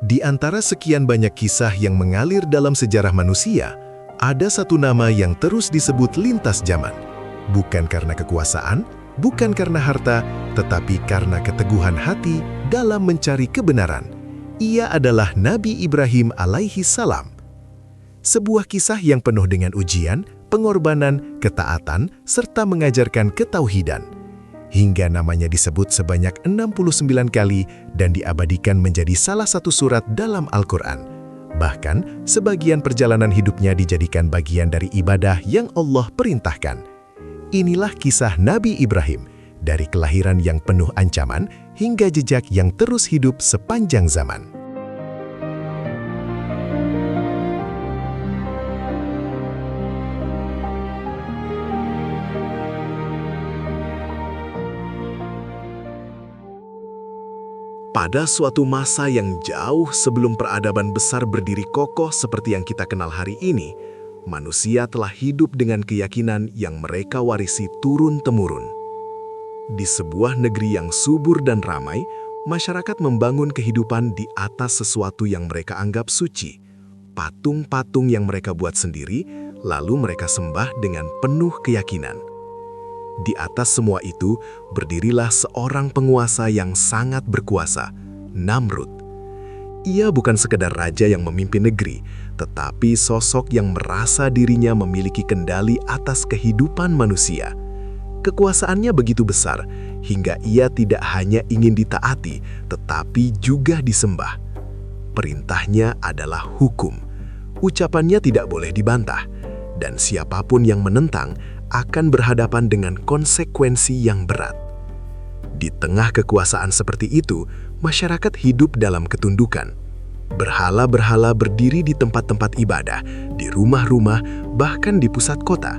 Di antara sekian banyak kisah yang mengalir dalam sejarah manusia, ada satu nama yang terus disebut lintas zaman. Bukan karena kekuasaan, bukan karena harta, tetapi karena keteguhan hati dalam mencari kebenaran. Ia adalah Nabi Ibrahim alaihi salam. Sebuah kisah yang penuh dengan ujian, pengorbanan, ketaatan, serta mengajarkan ketauhidan. Hingga namanya disebut sebanyak 69 kali dan diabadikan menjadi salah satu surat dalam Al-Quran. Bahkan, sebagian perjalanan hidupnya dijadikan bagian dari ibadah yang Allah perintahkan. Inilah kisah Nabi Ibrahim, dari kelahiran yang penuh ancaman hingga jejak yang terus hidup sepanjang zaman. Pada suatu masa yang jauh sebelum peradaban besar berdiri kokoh seperti yang kita kenal hari ini, manusia telah hidup dengan keyakinan yang mereka warisi turun-temurun. Di sebuah negeri yang subur dan ramai, masyarakat membangun kehidupan di atas sesuatu yang mereka anggap suci, patung-patung yang mereka buat sendiri, lalu mereka sembah dengan penuh keyakinan. Di atas semua itu, berdirilah seorang penguasa yang sangat berkuasa, Namrud. Ia bukan sekedar raja yang memimpin negeri, tetapi sosok yang merasa dirinya memiliki kendali atas kehidupan manusia. Kekuasaannya begitu besar, hingga ia tidak hanya ingin ditaati, tetapi juga disembah. Perintahnya adalah hukum. Ucapannya tidak boleh dibantah, dan siapapun yang menentang akan berhadapan dengan konsekuensi yang berat. Di tengah kekuasaan seperti itu, masyarakat hidup dalam ketundukan. Berhala-berhala berdiri di tempat-tempat ibadah, di rumah-rumah, bahkan di pusat kota.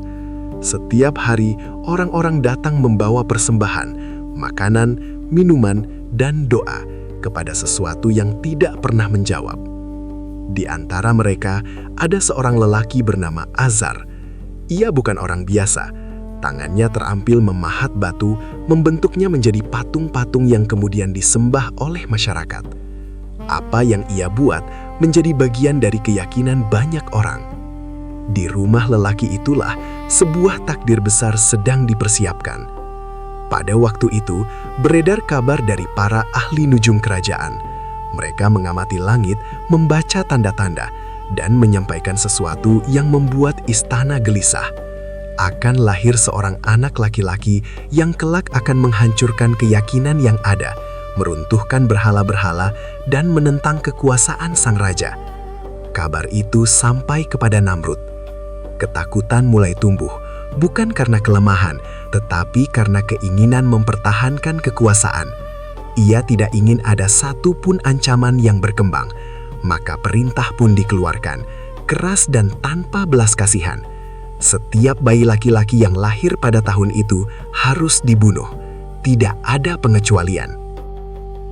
Setiap hari, orang-orang datang membawa persembahan, makanan, minuman, dan doa kepada sesuatu yang tidak pernah menjawab. Di antara mereka, ada seorang lelaki bernama Azar. Ia bukan orang biasa. Tangannya terampil memahat batu, membentuknya menjadi patung-patung yang kemudian disembah oleh masyarakat. Apa yang ia buat menjadi bagian dari keyakinan banyak orang. Di rumah lelaki itulah sebuah takdir besar sedang dipersiapkan. Pada waktu itu, beredar kabar dari para ahli nujum kerajaan. Mereka mengamati langit, membaca tanda-tanda, dan menyampaikan sesuatu yang membuat istana gelisah. Akan lahir seorang anak laki-laki yang kelak akan menghancurkan keyakinan yang ada, meruntuhkan berhala-berhala, dan menentang kekuasaan sang raja. Kabar itu sampai kepada Namrud. Ketakutan mulai tumbuh, bukan karena kelemahan, tetapi karena keinginan mempertahankan kekuasaan. Ia tidak ingin ada satu pun ancaman yang berkembang. Maka perintah pun dikeluarkan, keras dan tanpa belas kasihan. Setiap bayi laki-laki yang lahir pada tahun itu harus dibunuh. Tidak ada pengecualian.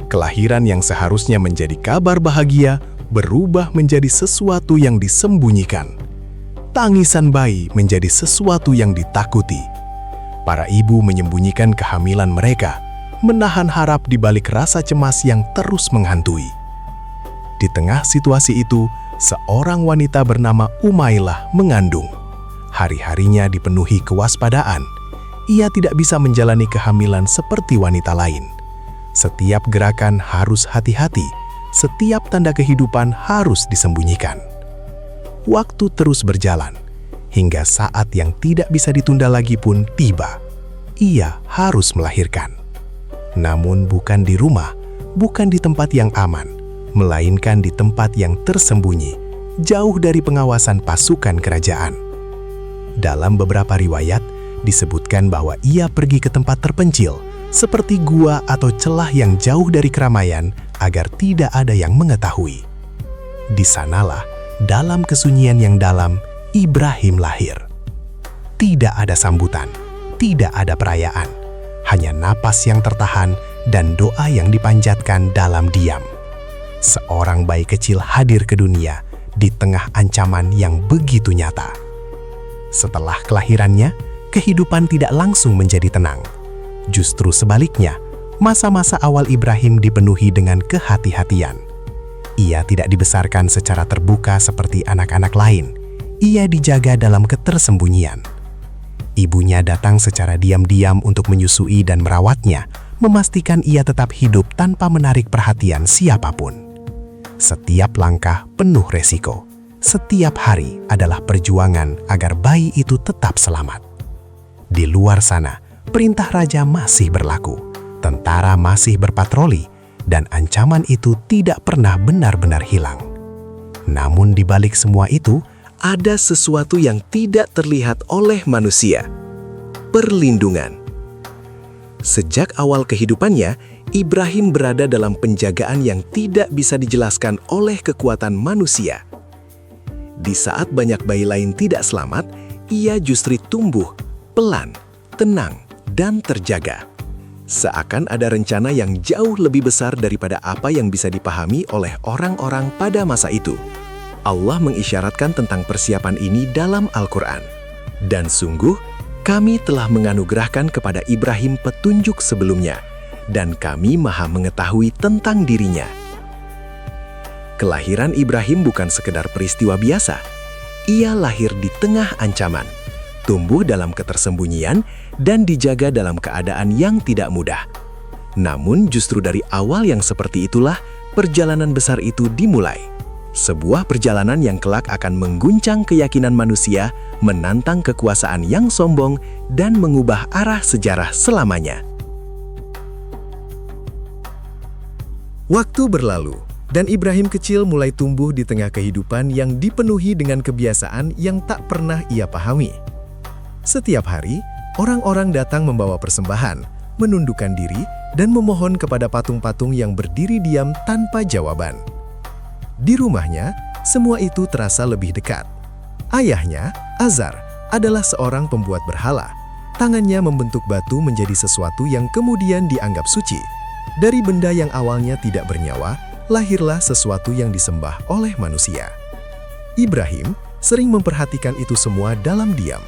Kelahiran yang seharusnya menjadi kabar bahagia berubah menjadi sesuatu yang disembunyikan. Tangisan bayi menjadi sesuatu yang ditakuti. Para ibu menyembunyikan kehamilan mereka, menahan harap di balik rasa cemas yang terus menghantui. Di tengah situasi itu, seorang wanita bernama Umailah mengandung. Hari-harinya dipenuhi kewaspadaan. Ia tidak bisa menjalani kehamilan seperti wanita lain. Setiap gerakan harus hati-hati, setiap tanda kehidupan harus disembunyikan. Waktu terus berjalan, hingga saat yang tidak bisa ditunda lagi pun tiba. Ia harus melahirkan. Namun bukan di rumah, bukan di tempat yang aman, melainkan di tempat yang tersembunyi, jauh dari pengawasan pasukan kerajaan. Dalam beberapa riwayat, disebutkan bahwa ia pergi ke tempat terpencil, seperti gua atau celah yang jauh dari keramaian, agar tidak ada yang mengetahui. Di sanalah, dalam kesunyian yang dalam, Ibrahim lahir. Tidak ada sambutan, tidak ada perayaan, hanya napas yang tertahan dan doa yang dipanjatkan dalam diam. Seorang bayi kecil hadir ke dunia di tengah ancaman yang begitu nyata. Setelah kelahirannya, kehidupan tidak langsung menjadi tenang. Justru sebaliknya, masa-masa awal Ibrahim dipenuhi dengan kehati-hatian. Ia tidak dibesarkan secara terbuka seperti anak-anak lain. Ia dijaga dalam ketersembunyian. Ibunya datang secara diam-diam untuk menyusui dan merawatnya, memastikan ia tetap hidup tanpa menarik perhatian siapapun. Setiap langkah penuh resiko. Setiap hari adalah perjuangan agar bayi itu tetap selamat. Di luar sana, perintah raja masih berlaku. Tentara masih berpatroli, dan ancaman itu tidak pernah benar-benar hilang. Namun di balik semua itu, Ada sesuatu yang tidak terlihat oleh manusia. Perlindungan. Sejak awal kehidupannya, Ibrahim berada dalam penjagaan yang tidak bisa dijelaskan oleh kekuatan manusia. Di saat banyak bayi lain tidak selamat, ia justru tumbuh, pelan, tenang, dan terjaga. Seakan ada rencana yang jauh lebih besar daripada apa yang bisa dipahami oleh orang-orang pada masa itu. Allah mengisyaratkan tentang persiapan ini dalam Al-Quran. Dan sungguh, kami telah menganugerahkan kepada Ibrahim petunjuk sebelumnya, dan kami maha mengetahui tentang dirinya. Kelahiran Ibrahim bukan sekedar peristiwa biasa. Ia lahir di tengah ancaman, tumbuh dalam ketersembunyian, dan dijaga dalam keadaan yang tidak mudah. Namun justru dari awal yang seperti itulah, perjalanan besar itu dimulai. Sebuah perjalanan yang kelak akan mengguncang keyakinan manusia, menantang kekuasaan yang sombong, dan mengubah arah sejarah selamanya. Waktu berlalu, dan Ibrahim kecil mulai tumbuh di tengah kehidupan yang dipenuhi dengan kebiasaan yang tak pernah ia pahami. Setiap hari, orang-orang datang membawa persembahan, menundukkan diri, dan memohon kepada patung-patung yang berdiri diam tanpa jawaban. Di rumahnya, semua itu terasa lebih dekat. Ayahnya, Azar, adalah seorang pembuat berhala. Tangannya membentuk batu menjadi sesuatu yang kemudian dianggap suci. Dari benda yang awalnya tidak bernyawa, lahirlah sesuatu yang disembah oleh manusia. Ibrahim sering memperhatikan itu semua dalam diam.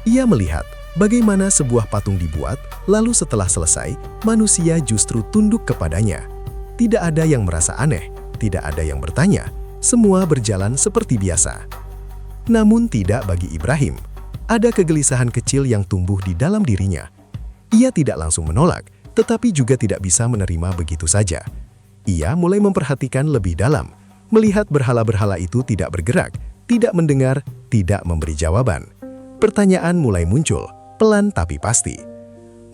Ia melihat bagaimana sebuah patung dibuat, lalu setelah selesai, manusia justru tunduk kepadanya. Tidak ada yang merasa aneh. Tidak ada yang bertanya, semua berjalan seperti biasa. Namun tidak bagi Ibrahim. Ada kegelisahan kecil yang tumbuh di dalam dirinya. Ia tidak langsung menolak, tetapi juga tidak bisa menerima begitu saja. Ia mulai memperhatikan lebih dalam, melihat berhala-berhala itu tidak bergerak, tidak mendengar, tidak memberi jawaban. Pertanyaan mulai muncul, pelan tapi pasti.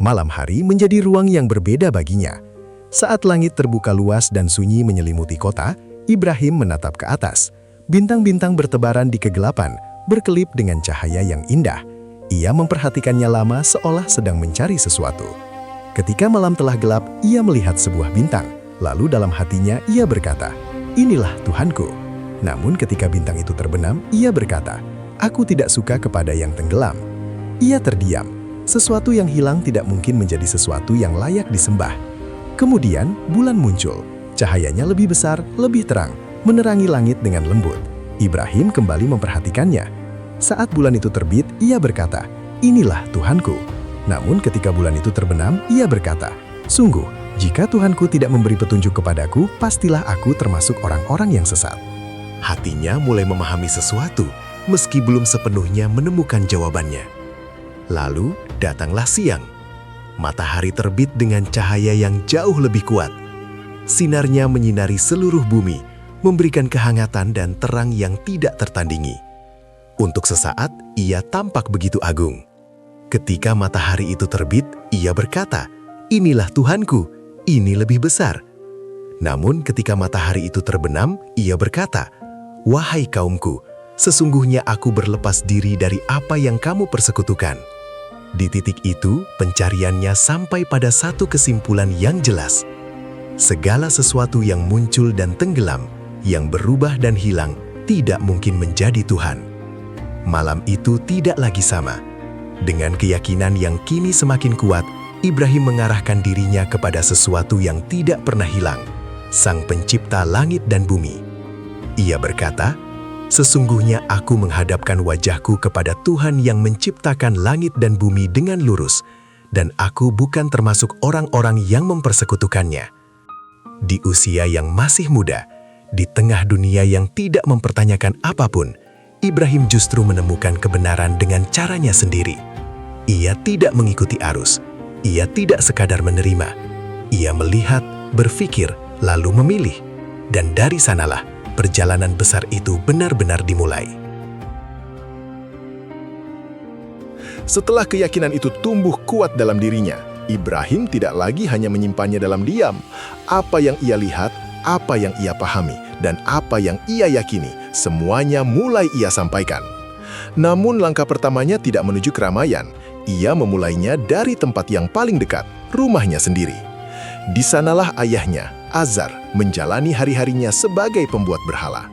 Malam hari menjadi ruang yang berbeda baginya. Saat langit terbuka luas dan sunyi menyelimuti kota, Ibrahim menatap ke atas. Bintang-bintang bertebaran di kegelapan, berkelip dengan cahaya yang indah. Ia memperhatikannya lama seolah sedang mencari sesuatu. Ketika malam telah gelap, ia melihat sebuah bintang. Lalu dalam hatinya ia berkata, "Inilah Tuhanku." Namun ketika bintang itu terbenam, ia berkata, "Aku tidak suka kepada yang tenggelam." Ia terdiam. Sesuatu yang hilang tidak mungkin menjadi sesuatu yang layak disembah. Kemudian bulan muncul, cahayanya lebih besar, lebih terang, menerangi langit dengan lembut. Ibrahim kembali memperhatikannya. Saat bulan itu terbit, ia berkata, "Inilah Tuhanku." Namun ketika bulan itu terbenam, ia berkata, "Sungguh, jika Tuhanku tidak memberi petunjuk kepadaku, pastilah aku termasuk orang-orang yang sesat." Hatinya mulai memahami sesuatu, meski belum sepenuhnya menemukan jawabannya. Lalu datanglah siang. Matahari terbit dengan cahaya yang jauh lebih kuat. Sinarnya menyinari seluruh bumi, memberikan kehangatan dan terang yang tidak tertandingi. Untuk sesaat, ia tampak begitu agung. Ketika matahari itu terbit, ia berkata, "Inilah Tuhanku, ini lebih besar." Namun ketika matahari itu terbenam, ia berkata, "Wahai kaumku, sesungguhnya aku berlepas diri dari apa yang kamu persekutukan." Di titik itu, pencariannya sampai pada satu kesimpulan yang jelas. Segala sesuatu yang muncul dan tenggelam, yang berubah dan hilang, tidak mungkin menjadi Tuhan. Malam itu tidak lagi sama. Dengan keyakinan yang kini semakin kuat, Ibrahim mengarahkan dirinya kepada sesuatu yang tidak pernah hilang, Sang Pencipta langit dan bumi. Ia berkata, "Sesungguhnya aku menghadapkan wajahku kepada Tuhan yang menciptakan langit dan bumi dengan lurus, dan aku bukan termasuk orang-orang yang mempersekutukannya." Di usia yang masih muda, Di tengah dunia yang tidak mempertanyakan apapun, Ibrahim justru menemukan kebenaran dengan caranya sendiri. Ia tidak mengikuti arus. Ia tidak sekadar menerima. Ia melihat, berpikir, lalu memilih. Dan dari sanalah perjalanan besar itu benar-benar dimulai. Setelah keyakinan itu tumbuh kuat dalam dirinya, Ibrahim tidak lagi hanya menyimpannya dalam diam. Apa yang ia lihat, apa yang ia pahami, dan apa yang ia yakini, semuanya mulai ia sampaikan. Namun langkah pertamanya tidak menuju keramaian. Ia memulainya dari tempat yang paling dekat, rumahnya sendiri. Di sanalah ayahnya, Azar, menjalani hari-harinya sebagai pembuat berhala.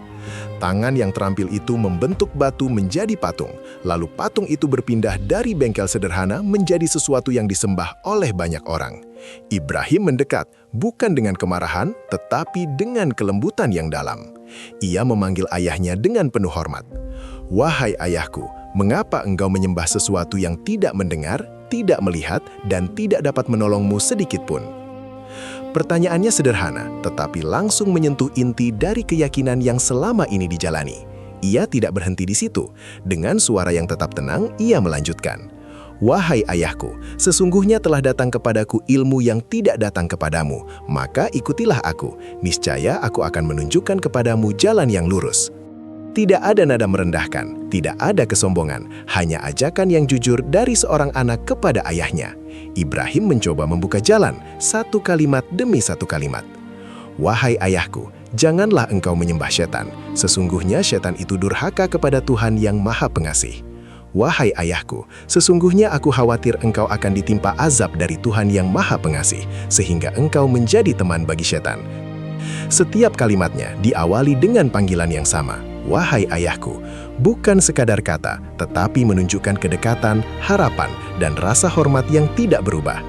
Tangan yang terampil itu membentuk batu menjadi patung, lalu patung itu berpindah dari bengkel sederhana menjadi sesuatu yang disembah oleh banyak orang. Ibrahim mendekat, bukan dengan kemarahan, tetapi dengan kelembutan yang dalam. Ia memanggil ayahnya dengan penuh hormat. "Wahai ayahku, mengapa engkau menyembah sesuatu yang tidak mendengar, tidak melihat, dan tidak dapat menolongmu sedikit pun?" Pertanyaannya sederhana, tetapi langsung menyentuh inti dari keyakinan yang selama ini dijalani. Ia tidak berhenti di situ. Dengan suara yang tetap tenang, ia melanjutkan. "Wahai ayahku, sesungguhnya telah datang kepadaku ilmu yang tidak datang kepadamu, maka ikutilah aku. Niscaya aku akan menunjukkan kepadamu jalan yang lurus." Tidak ada nada merendahkan, tidak ada kesombongan, hanya ajakan yang jujur dari seorang anak kepada ayahnya. Ibrahim mencoba membuka jalan, satu kalimat demi satu kalimat. "Wahai ayahku, janganlah engkau menyembah setan. Sesungguhnya setan itu durhaka kepada Tuhan yang Maha Pengasih. Wahai ayahku, sesungguhnya aku khawatir engkau akan ditimpa azab dari Tuhan yang Maha Pengasih, sehingga engkau menjadi teman bagi setan." Setiap kalimatnya diawali dengan panggilan yang sama. "Wahai ayahku," bukan sekadar kata, tetapi menunjukkan kedekatan, harapan, dan rasa hormat yang tidak berubah.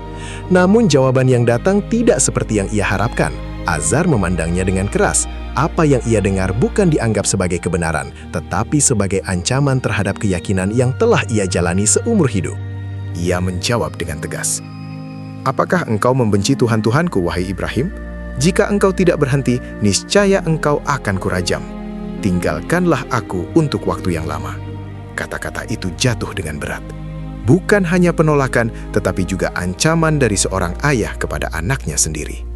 Namun jawaban yang datang tidak seperti yang ia harapkan. Azar memandangnya dengan keras. Apa yang ia dengar bukan dianggap sebagai kebenaran, tetapi sebagai ancaman terhadap keyakinan yang telah ia jalani seumur hidup. Ia menjawab dengan tegas. "Apakah engkau membenci Tuhan-Tuhanku, wahai Ibrahim? Jika engkau tidak berhenti, niscaya engkau akan kurajam. Tinggalkanlah aku untuk waktu yang lama." Kata-kata itu jatuh dengan berat. Bukan hanya penolakan, tetapi juga ancaman dari seorang ayah kepada anaknya sendiri.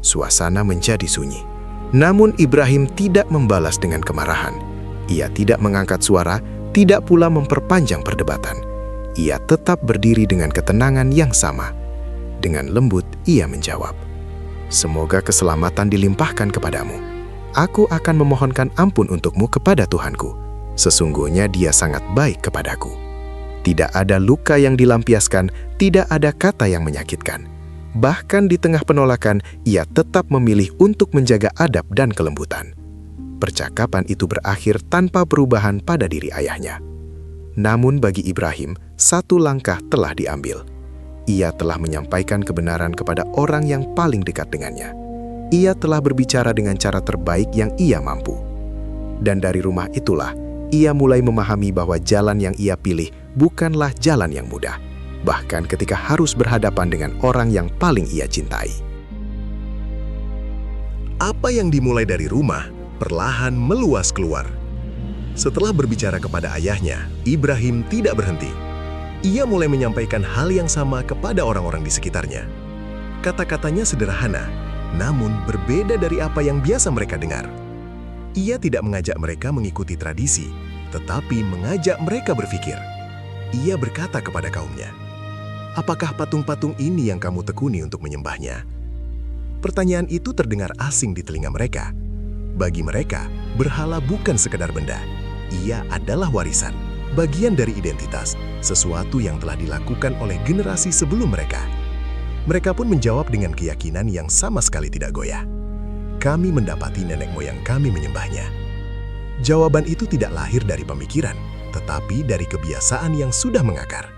Suasana menjadi sunyi. Namun Ibrahim tidak membalas dengan kemarahan. Ia tidak mengangkat suara, tidak pula memperpanjang perdebatan. Ia tetap berdiri dengan ketenangan yang sama. Dengan lembut, ia menjawab, "Semoga keselamatan dilimpahkan kepadamu. Aku akan memohonkan ampun untukmu kepada Tuhanku. Sesungguhnya Dia sangat baik kepadaku. Tidak ada luka yang dilampiaskan, tidak ada kata yang menyakitkan. Bahkan di tengah penolakan, ia tetap memilih untuk menjaga adab dan kelembutan." Percakapan itu berakhir tanpa perubahan pada diri ayahnya. Namun bagi Ibrahim, satu langkah telah diambil. Ia telah menyampaikan kebenaran kepada orang yang paling dekat dengannya. Ia telah berbicara dengan cara terbaik yang ia mampu. Dan dari rumah itulah, ia mulai memahami bahwa jalan yang ia pilih bukanlah jalan yang mudah, bahkan ketika harus berhadapan dengan orang yang paling ia cintai. Apa yang dimulai dari rumah, perlahan meluas keluar. Setelah berbicara kepada ayahnya, Ibrahim tidak berhenti. Ia mulai menyampaikan hal yang sama kepada orang-orang di sekitarnya. Kata-katanya sederhana, namun berbeda dari apa yang biasa mereka dengar. Ia tidak mengajak mereka mengikuti tradisi, tetapi mengajak mereka berpikir. Ia berkata kepada kaumnya, "Apakah patung-patung ini yang kamu tekuni untuk menyembahnya?" Pertanyaan itu terdengar asing di telinga mereka. Bagi mereka, berhala bukan sekedar benda. Ia adalah warisan, bagian dari identitas, sesuatu yang telah dilakukan oleh generasi sebelum mereka. Mereka pun menjawab dengan keyakinan yang sama sekali tidak goyah. "Kami mendapati nenek moyang kami menyembahnya." Jawaban itu tidak lahir dari pemikiran, tetapi dari kebiasaan yang sudah mengakar.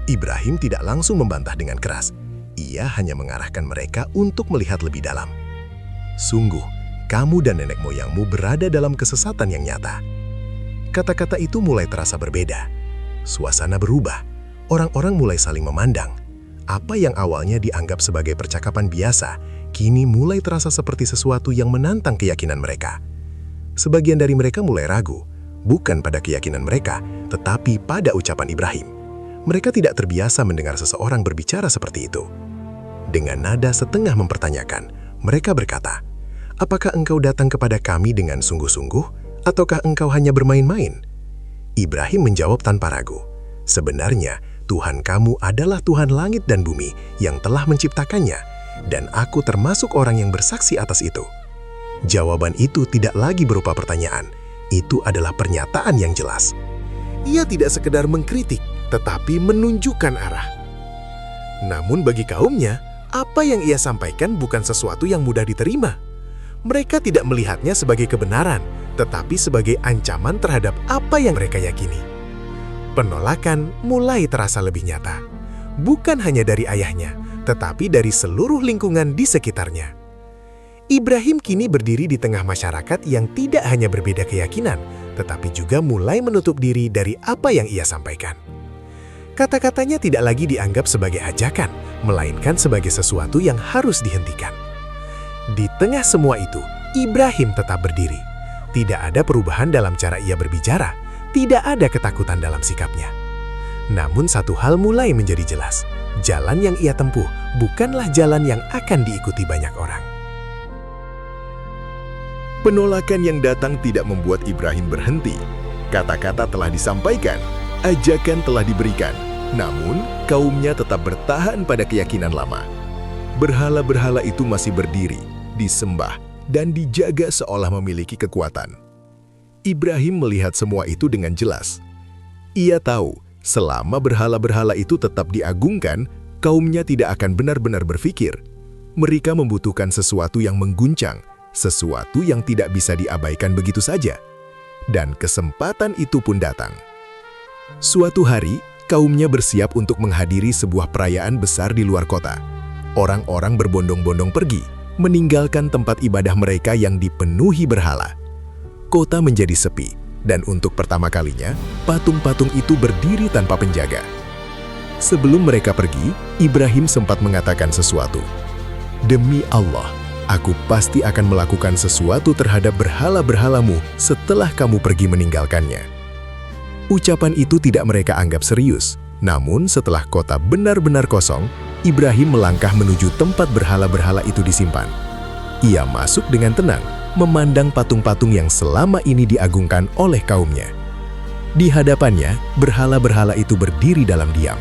Ibrahim tidak langsung membantah dengan keras. Ia hanya mengarahkan mereka untuk melihat lebih dalam. "Sungguh, kamu dan nenek moyangmu berada dalam kesesatan yang nyata." Kata-kata itu mulai terasa berbeda. Suasana berubah. Orang-orang mulai saling memandang. Apa yang awalnya dianggap sebagai percakapan biasa, kini mulai terasa seperti sesuatu yang menantang keyakinan mereka. Sebagian dari mereka mulai ragu, bukan pada keyakinan mereka, tetapi pada ucapan Ibrahim. Mereka tidak terbiasa mendengar seseorang berbicara seperti itu. Dengan nada setengah mempertanyakan, mereka berkata, "Apakah engkau datang kepada kami dengan sungguh-sungguh, ataukah engkau hanya bermain-main?" Ibrahim menjawab tanpa ragu, "Sebenarnya, Tuhan kamu adalah Tuhan langit dan bumi yang telah menciptakannya, dan aku termasuk orang yang bersaksi atas itu." Jawaban itu tidak lagi berupa pertanyaan, itu adalah pernyataan yang jelas. Ia tidak sekedar mengkritik, tetapi menunjukkan arah. Namun bagi kaumnya, apa yang ia sampaikan bukan sesuatu yang mudah diterima. Mereka tidak melihatnya sebagai kebenaran, tetapi sebagai ancaman terhadap apa yang mereka yakini. Penolakan mulai terasa lebih nyata, bukan hanya dari ayahnya, tetapi dari seluruh lingkungan di sekitarnya. Ibrahim kini berdiri di tengah masyarakat yang tidak hanya berbeda keyakinan, tetapi juga mulai menutup diri dari apa yang ia sampaikan. Kata-katanya tidak lagi dianggap sebagai ajakan, melainkan sebagai sesuatu yang harus dihentikan. Di tengah semua itu, Ibrahim tetap berdiri. Tidak ada perubahan dalam cara ia berbicara, tidak ada ketakutan dalam sikapnya. Namun satu hal mulai menjadi jelas, jalan yang ia tempuh bukanlah jalan yang akan diikuti banyak orang. Penolakan yang datang tidak membuat Ibrahim berhenti. Kata-kata telah disampaikan, ajakan telah diberikan, namun kaumnya tetap bertahan pada keyakinan lama. Berhala-berhala itu masih berdiri, disembah, dan dijaga seolah memiliki kekuatan. Ibrahim melihat semua itu dengan jelas. Ia tahu, selama berhala-berhala itu tetap diagungkan, kaumnya tidak akan benar-benar berpikir. Mereka membutuhkan sesuatu yang mengguncang, sesuatu yang tidak bisa diabaikan begitu saja. Dan kesempatan itu pun datang. Suatu hari, kaumnya bersiap untuk menghadiri sebuah perayaan besar di luar kota. Orang-orang berbondong-bondong pergi, meninggalkan tempat ibadah mereka yang dipenuhi berhala. Kota menjadi sepi, dan untuk pertama kalinya, patung-patung itu berdiri tanpa penjaga. Sebelum mereka pergi, Ibrahim sempat mengatakan sesuatu. "Demi Allah, aku pasti akan melakukan sesuatu terhadap berhala-berhalamu setelah kamu pergi meninggalkannya." Ucapan itu tidak mereka anggap serius. Namun setelah kota benar-benar kosong, Ibrahim melangkah menuju tempat berhala-berhala itu disimpan. Ia masuk dengan tenang, memandang patung-patung yang selama ini diagungkan oleh kaumnya. Di hadapannya, berhala-berhala itu berdiri dalam diam.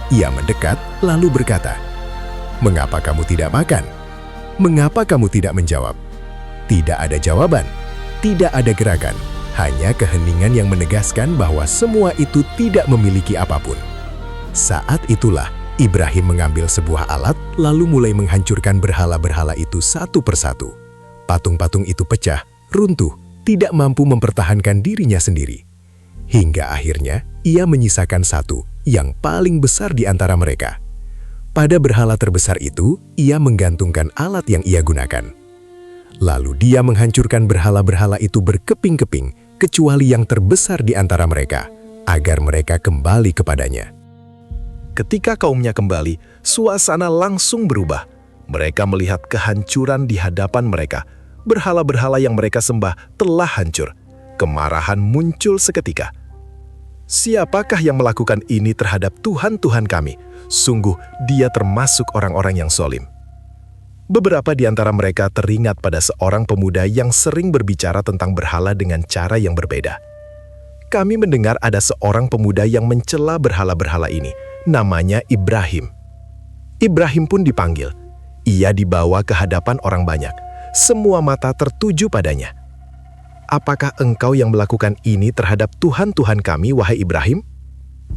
Ia mendekat, lalu berkata, "Mengapa kamu tidak makan? Mengapa kamu tidak menjawab?" Tidak ada jawaban, tidak ada gerakan, hanya keheningan yang menegaskan bahwa semua itu tidak memiliki apapun. Saat itulah, Ibrahim mengambil sebuah alat, lalu mulai menghancurkan berhala-berhala itu satu persatu. Patung-patung itu pecah, runtuh, tidak mampu mempertahankan dirinya sendiri. Hingga akhirnya, ia menyisakan satu, yang paling besar di antara mereka. Pada berhala terbesar itu, ia menggantungkan alat yang ia gunakan. Lalu dia menghancurkan berhala-berhala itu berkeping-keping, kecuali yang terbesar di antara mereka, agar mereka kembali kepadanya. Ketika kaumnya kembali, suasana langsung berubah. Mereka melihat kehancuran di hadapan mereka. Berhala-berhala yang mereka sembah telah hancur. Kemarahan muncul seketika. "Siapakah yang melakukan ini terhadap Tuhan-Tuhan kami? Sungguh, dia termasuk orang-orang yang zalim." Beberapa di antara mereka teringat pada seorang pemuda yang sering berbicara tentang berhala dengan cara yang berbeda. "Kami mendengar ada seorang pemuda yang mencela berhala-berhala ini. Namanya Ibrahim." Ibrahim pun dipanggil. Ia dibawa ke hadapan orang banyak. Semua mata tertuju padanya. "Apakah engkau yang melakukan ini terhadap Tuhan-Tuhan kami, wahai Ibrahim?"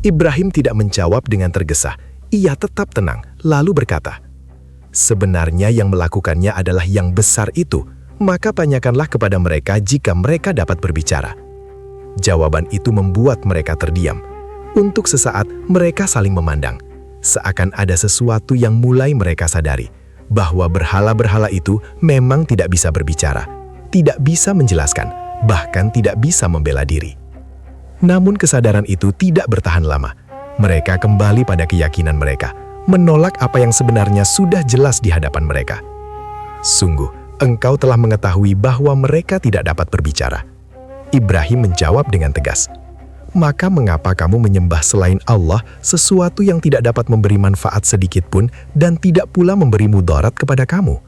Ibrahim tidak menjawab dengan tergesa. Ia tetap tenang, lalu berkata, "Sebenarnya yang melakukannya adalah yang besar itu, maka tanyakanlah kepada mereka jika mereka dapat berbicara." Jawaban itu membuat mereka terdiam. Untuk sesaat, mereka saling memandang. Seakan ada sesuatu yang mulai mereka sadari, bahwa berhala-berhala itu memang tidak bisa berbicara, tidak bisa menjelaskan, bahkan tidak bisa membela diri. Namun kesadaran itu tidak bertahan lama. Mereka kembali pada keyakinan mereka, menolak apa yang sebenarnya sudah jelas di hadapan mereka. Sungguh, engkau telah mengetahui bahwa mereka tidak dapat berbicara. Ibrahim menjawab dengan tegas, maka mengapa kamu menyembah selain Allah sesuatu yang tidak dapat memberi manfaat sedikit pun dan tidak pula memberi mudarat kepada kamu?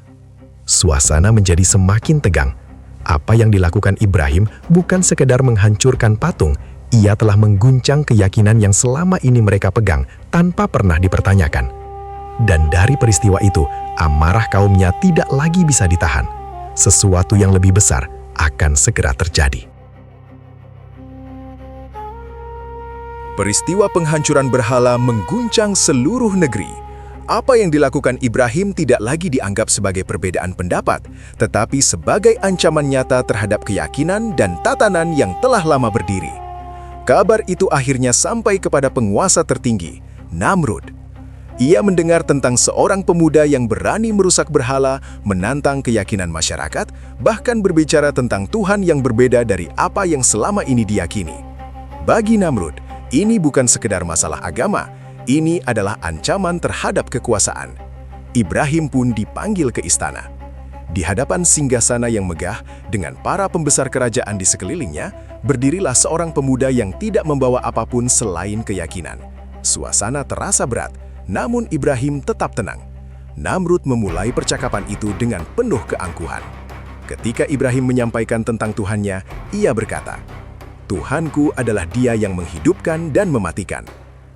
Suasana menjadi semakin tegang. Apa yang dilakukan Ibrahim bukan sekedar menghancurkan patung, ia telah mengguncang keyakinan yang selama ini mereka pegang tanpa pernah dipertanyakan. Dan dari peristiwa itu, amarah kaumnya tidak lagi bisa ditahan. Sesuatu yang lebih besar akan segera terjadi. Peristiwa penghancuran berhala mengguncang seluruh negeri. Apa yang dilakukan Ibrahim tidak lagi dianggap sebagai perbedaan pendapat, tetapi sebagai ancaman nyata terhadap keyakinan dan tatanan yang telah lama berdiri. Kabar itu akhirnya sampai kepada penguasa tertinggi, Namrud. Ia mendengar tentang seorang pemuda yang berani merusak berhala, menantang keyakinan masyarakat, bahkan berbicara tentang Tuhan yang berbeda dari apa yang selama ini diyakini. Bagi Namrud, ini bukan sekedar masalah agama, ini adalah ancaman terhadap kekuasaan. Ibrahim pun dipanggil ke istana. Di hadapan singgasana yang megah, dengan para pembesar kerajaan di sekelilingnya, berdirilah seorang pemuda yang tidak membawa apapun selain keyakinan. Suasana terasa berat, namun Ibrahim tetap tenang. Namrud memulai percakapan itu dengan penuh keangkuhan. Ketika Ibrahim menyampaikan tentang Tuhannya, ia berkata, "Tuhanku adalah Dia yang menghidupkan dan mematikan."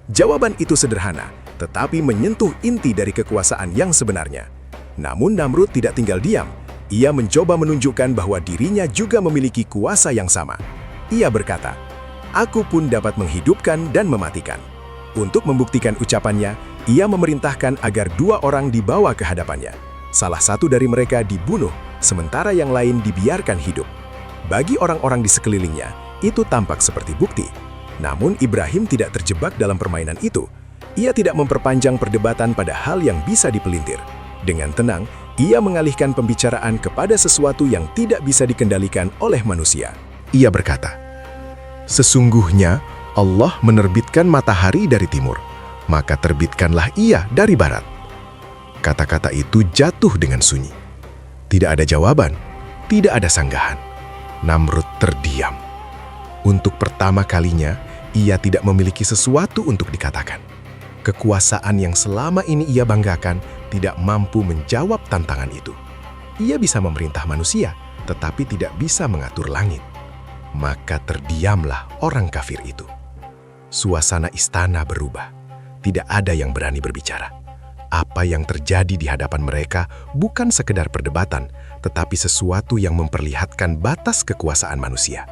Jawaban itu sederhana, tetapi menyentuh inti dari kekuasaan yang sebenarnya. Namun Namrud tidak tinggal diam. Ia mencoba menunjukkan bahwa dirinya juga memiliki kuasa yang sama. Ia berkata, "Aku pun dapat menghidupkan dan mematikan." Untuk membuktikan ucapannya, ia memerintahkan agar 2 orang dibawa ke hadapannya. Salah satu dari mereka dibunuh, sementara yang lain dibiarkan hidup. Bagi orang-orang di sekelilingnya, itu tampak seperti bukti. Namun Ibrahim tidak terjebak dalam permainan itu. Ia tidak memperpanjang perdebatan pada hal yang bisa dipelintir. Dengan tenang, ia mengalihkan pembicaraan kepada sesuatu yang tidak bisa dikendalikan oleh manusia. Ia berkata, "Sesungguhnya Allah menerbitkan matahari dari timur, maka terbitkanlah ia dari barat." Kata-kata itu jatuh dengan sunyi. Tidak ada jawaban, tidak ada sanggahan. Namrud terdiam. Untuk pertama kalinya, ia tidak memiliki sesuatu untuk dikatakan. Kekuasaan yang selama ini ia banggakan tidak mampu menjawab tantangan itu. Ia bisa memerintah manusia, tetapi tidak bisa mengatur langit. Maka terdiamlah orang kafir itu. Suasana istana berubah. Tidak ada yang berani berbicara. Apa yang terjadi di hadapan mereka bukan sekedar perdebatan, tetapi sesuatu yang memperlihatkan batas kekuasaan manusia.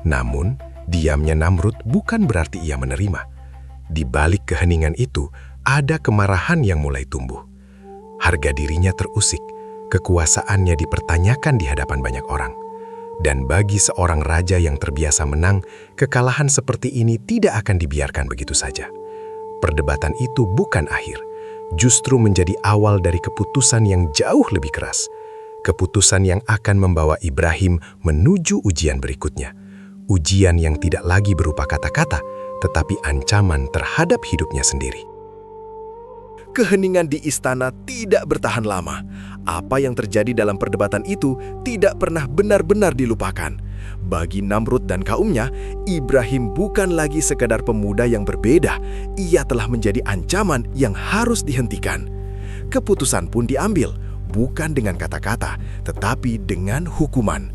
Namun, diamnya Namrud bukan berarti ia menerima. Di balik keheningan itu, ada kemarahan yang mulai tumbuh. Harga dirinya terusik, kekuasaannya dipertanyakan di hadapan banyak orang. Dan bagi seorang raja yang terbiasa menang, kekalahan seperti ini tidak akan dibiarkan begitu saja. Perdebatan itu bukan akhir, justru menjadi awal dari keputusan yang jauh lebih keras. Keputusan yang akan membawa Ibrahim menuju ujian berikutnya. Ujian yang tidak lagi berupa kata-kata, tetapi ancaman terhadap hidupnya sendiri. Keheningan di istana tidak bertahan lama. Apa yang terjadi dalam perdebatan itu tidak pernah benar-benar dilupakan. Bagi Namrud dan kaumnya, Ibrahim bukan lagi sekadar pemuda yang berbeda. Ia telah menjadi ancaman yang harus dihentikan. Keputusan pun diambil, bukan dengan kata-kata, tetapi dengan hukuman.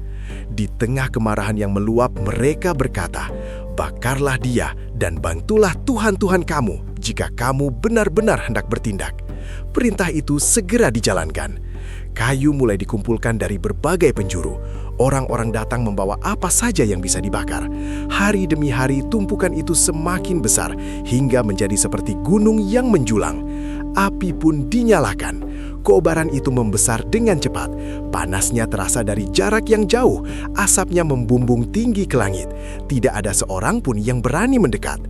Di tengah kemarahan yang meluap, mereka berkata, "Bakarlah dia dan bantulah Tuhan-Tuhan kamu jika kamu benar-benar hendak bertindak." Perintah itu segera dijalankan. Kayu mulai dikumpulkan dari berbagai penjuru. Orang-orang datang membawa apa saja yang bisa dibakar. Hari demi hari tumpukan itu semakin besar hingga menjadi seperti gunung yang menjulang. Api pun dinyalakan. Kobaran itu membesar dengan cepat. Panasnya terasa dari jarak yang jauh. Asapnya membumbung tinggi ke langit. Tidak ada seorang pun yang berani mendekat.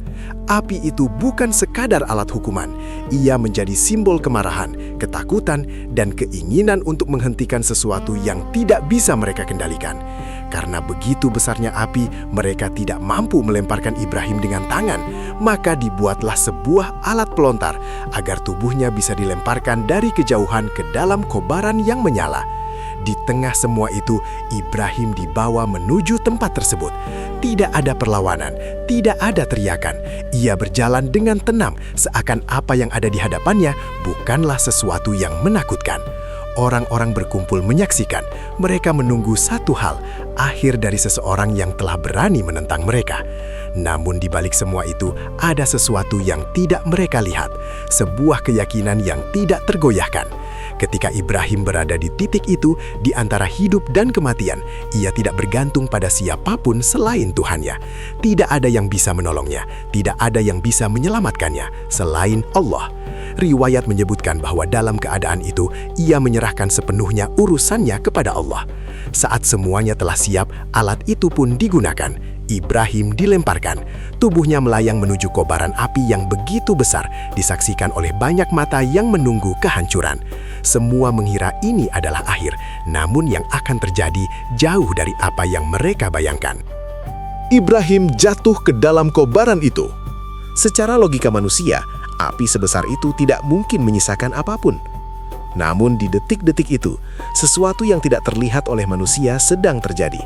api itu bukan sekadar alat hukuman. Ia menjadi simbol kemarahan, ketakutan, dan keinginan untuk menghentikan sesuatu yang tidak bisa mereka kendalikan. Karena begitu besarnya api, mereka tidak mampu melemparkan Ibrahim dengan tangan. Maka dibuatlah sebuah alat pelontar agar tubuhnya bisa dilemparkan dari kejauhan ke dalam kobaran yang menyala. Di tengah semua itu, Ibrahim dibawa menuju tempat tersebut. Tidak ada perlawanan, tidak ada teriakan. Ia berjalan dengan tenang, seakan apa yang ada di hadapannya bukanlah sesuatu yang menakutkan. Orang-orang berkumpul menyaksikan. Mereka menunggu satu hal, akhir dari seseorang yang telah berani menentang mereka. Namun di balik semua itu, ada sesuatu yang tidak mereka lihat. Sebuah keyakinan yang tidak tergoyahkan. Ketika Ibrahim berada di titik itu, di antara hidup dan kematian, ia tidak bergantung pada siapapun selain Tuhannya. Tidak ada yang bisa menolongnya, tidak ada yang bisa menyelamatkannya selain Allah. Riwayat menyebutkan bahwa dalam keadaan itu, ia menyerahkan sepenuhnya urusannya kepada Allah. Saat semuanya telah siap, alat itu pun digunakan. Ibrahim dilemparkan. Tubuhnya melayang menuju kobaran api yang begitu besar, disaksikan oleh banyak mata yang menunggu kehancuran. Semua mengira ini adalah akhir, namun yang akan terjadi jauh dari apa yang mereka bayangkan. Ibrahim jatuh ke dalam kobaran itu. Secara logika manusia, api sebesar itu tidak mungkin menyisakan apapun. Namun di detik-detik itu, sesuatu yang tidak terlihat oleh manusia sedang terjadi.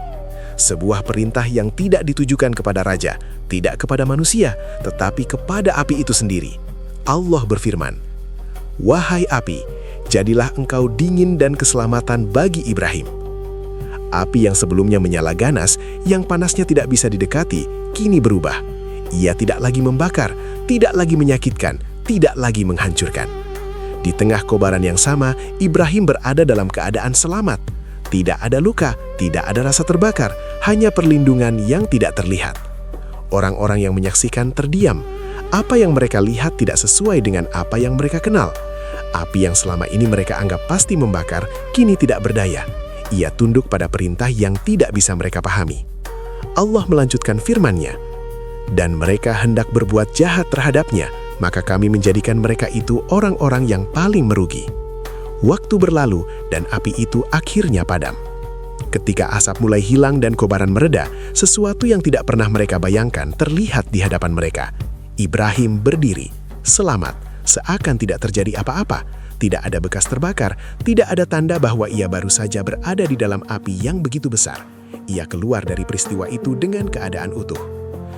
Sebuah perintah yang tidak ditujukan kepada raja, tidak kepada manusia, tetapi kepada api itu sendiri. Allah berfirman, "Wahai api, jadilah engkau dingin dan keselamatan bagi Ibrahim." Api yang sebelumnya menyala ganas, yang panasnya tidak bisa didekati, kini berubah. Ia tidak lagi membakar, tidak lagi menyakitkan, tidak lagi menghancurkan. Di tengah kobaran yang sama, Ibrahim berada dalam keadaan selamat. Tidak ada luka, tidak ada rasa terbakar, hanya perlindungan yang tidak terlihat. Orang-orang yang menyaksikan terdiam. Apa yang mereka lihat tidak sesuai dengan apa yang mereka kenal. Api yang selama ini mereka anggap pasti membakar, kini tidak berdaya. Ia tunduk pada perintah yang tidak bisa mereka pahami. Allah melanjutkan firman-Nya, "Dan mereka hendak berbuat jahat terhadapnya, maka kami menjadikan mereka itu orang-orang yang paling merugi." Waktu berlalu dan api itu akhirnya padam. Ketika asap mulai hilang dan kobaran mereda, sesuatu yang tidak pernah mereka bayangkan terlihat di hadapan mereka. Ibrahim berdiri, selamat, seakan tidak terjadi apa-apa. Tidak ada bekas terbakar, tidak ada tanda bahwa ia baru saja berada di dalam api yang begitu besar. Ia keluar dari peristiwa itu dengan keadaan utuh.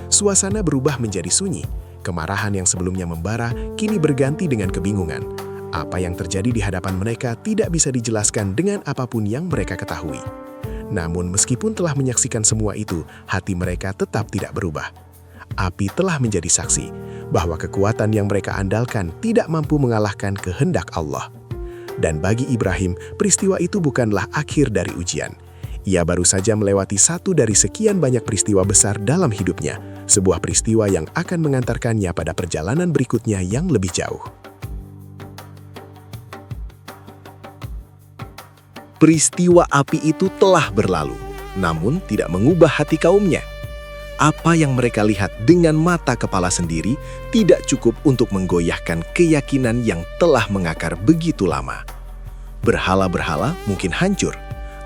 Suasana berubah menjadi sunyi. Kemarahan yang sebelumnya membara kini berganti dengan kebingungan. Apa yang terjadi di hadapan mereka tidak bisa dijelaskan dengan apapun yang mereka ketahui. Namun meskipun telah menyaksikan semua itu, hati mereka tetap tidak berubah. Api telah menjadi saksi bahwa kekuatan yang mereka andalkan tidak mampu mengalahkan kehendak Allah. Dan bagi Ibrahim, peristiwa itu bukanlah akhir dari ujian. Ia baru saja melewati satu dari sekian banyak peristiwa besar dalam hidupnya, sebuah peristiwa yang akan mengantarkannya pada perjalanan berikutnya yang lebih jauh. Peristiwa api itu telah berlalu, namun tidak mengubah hati kaumnya. Apa yang mereka lihat dengan mata kepala sendiri tidak cukup untuk menggoyahkan keyakinan yang telah mengakar begitu lama. Berhala-berhala mungkin hancur,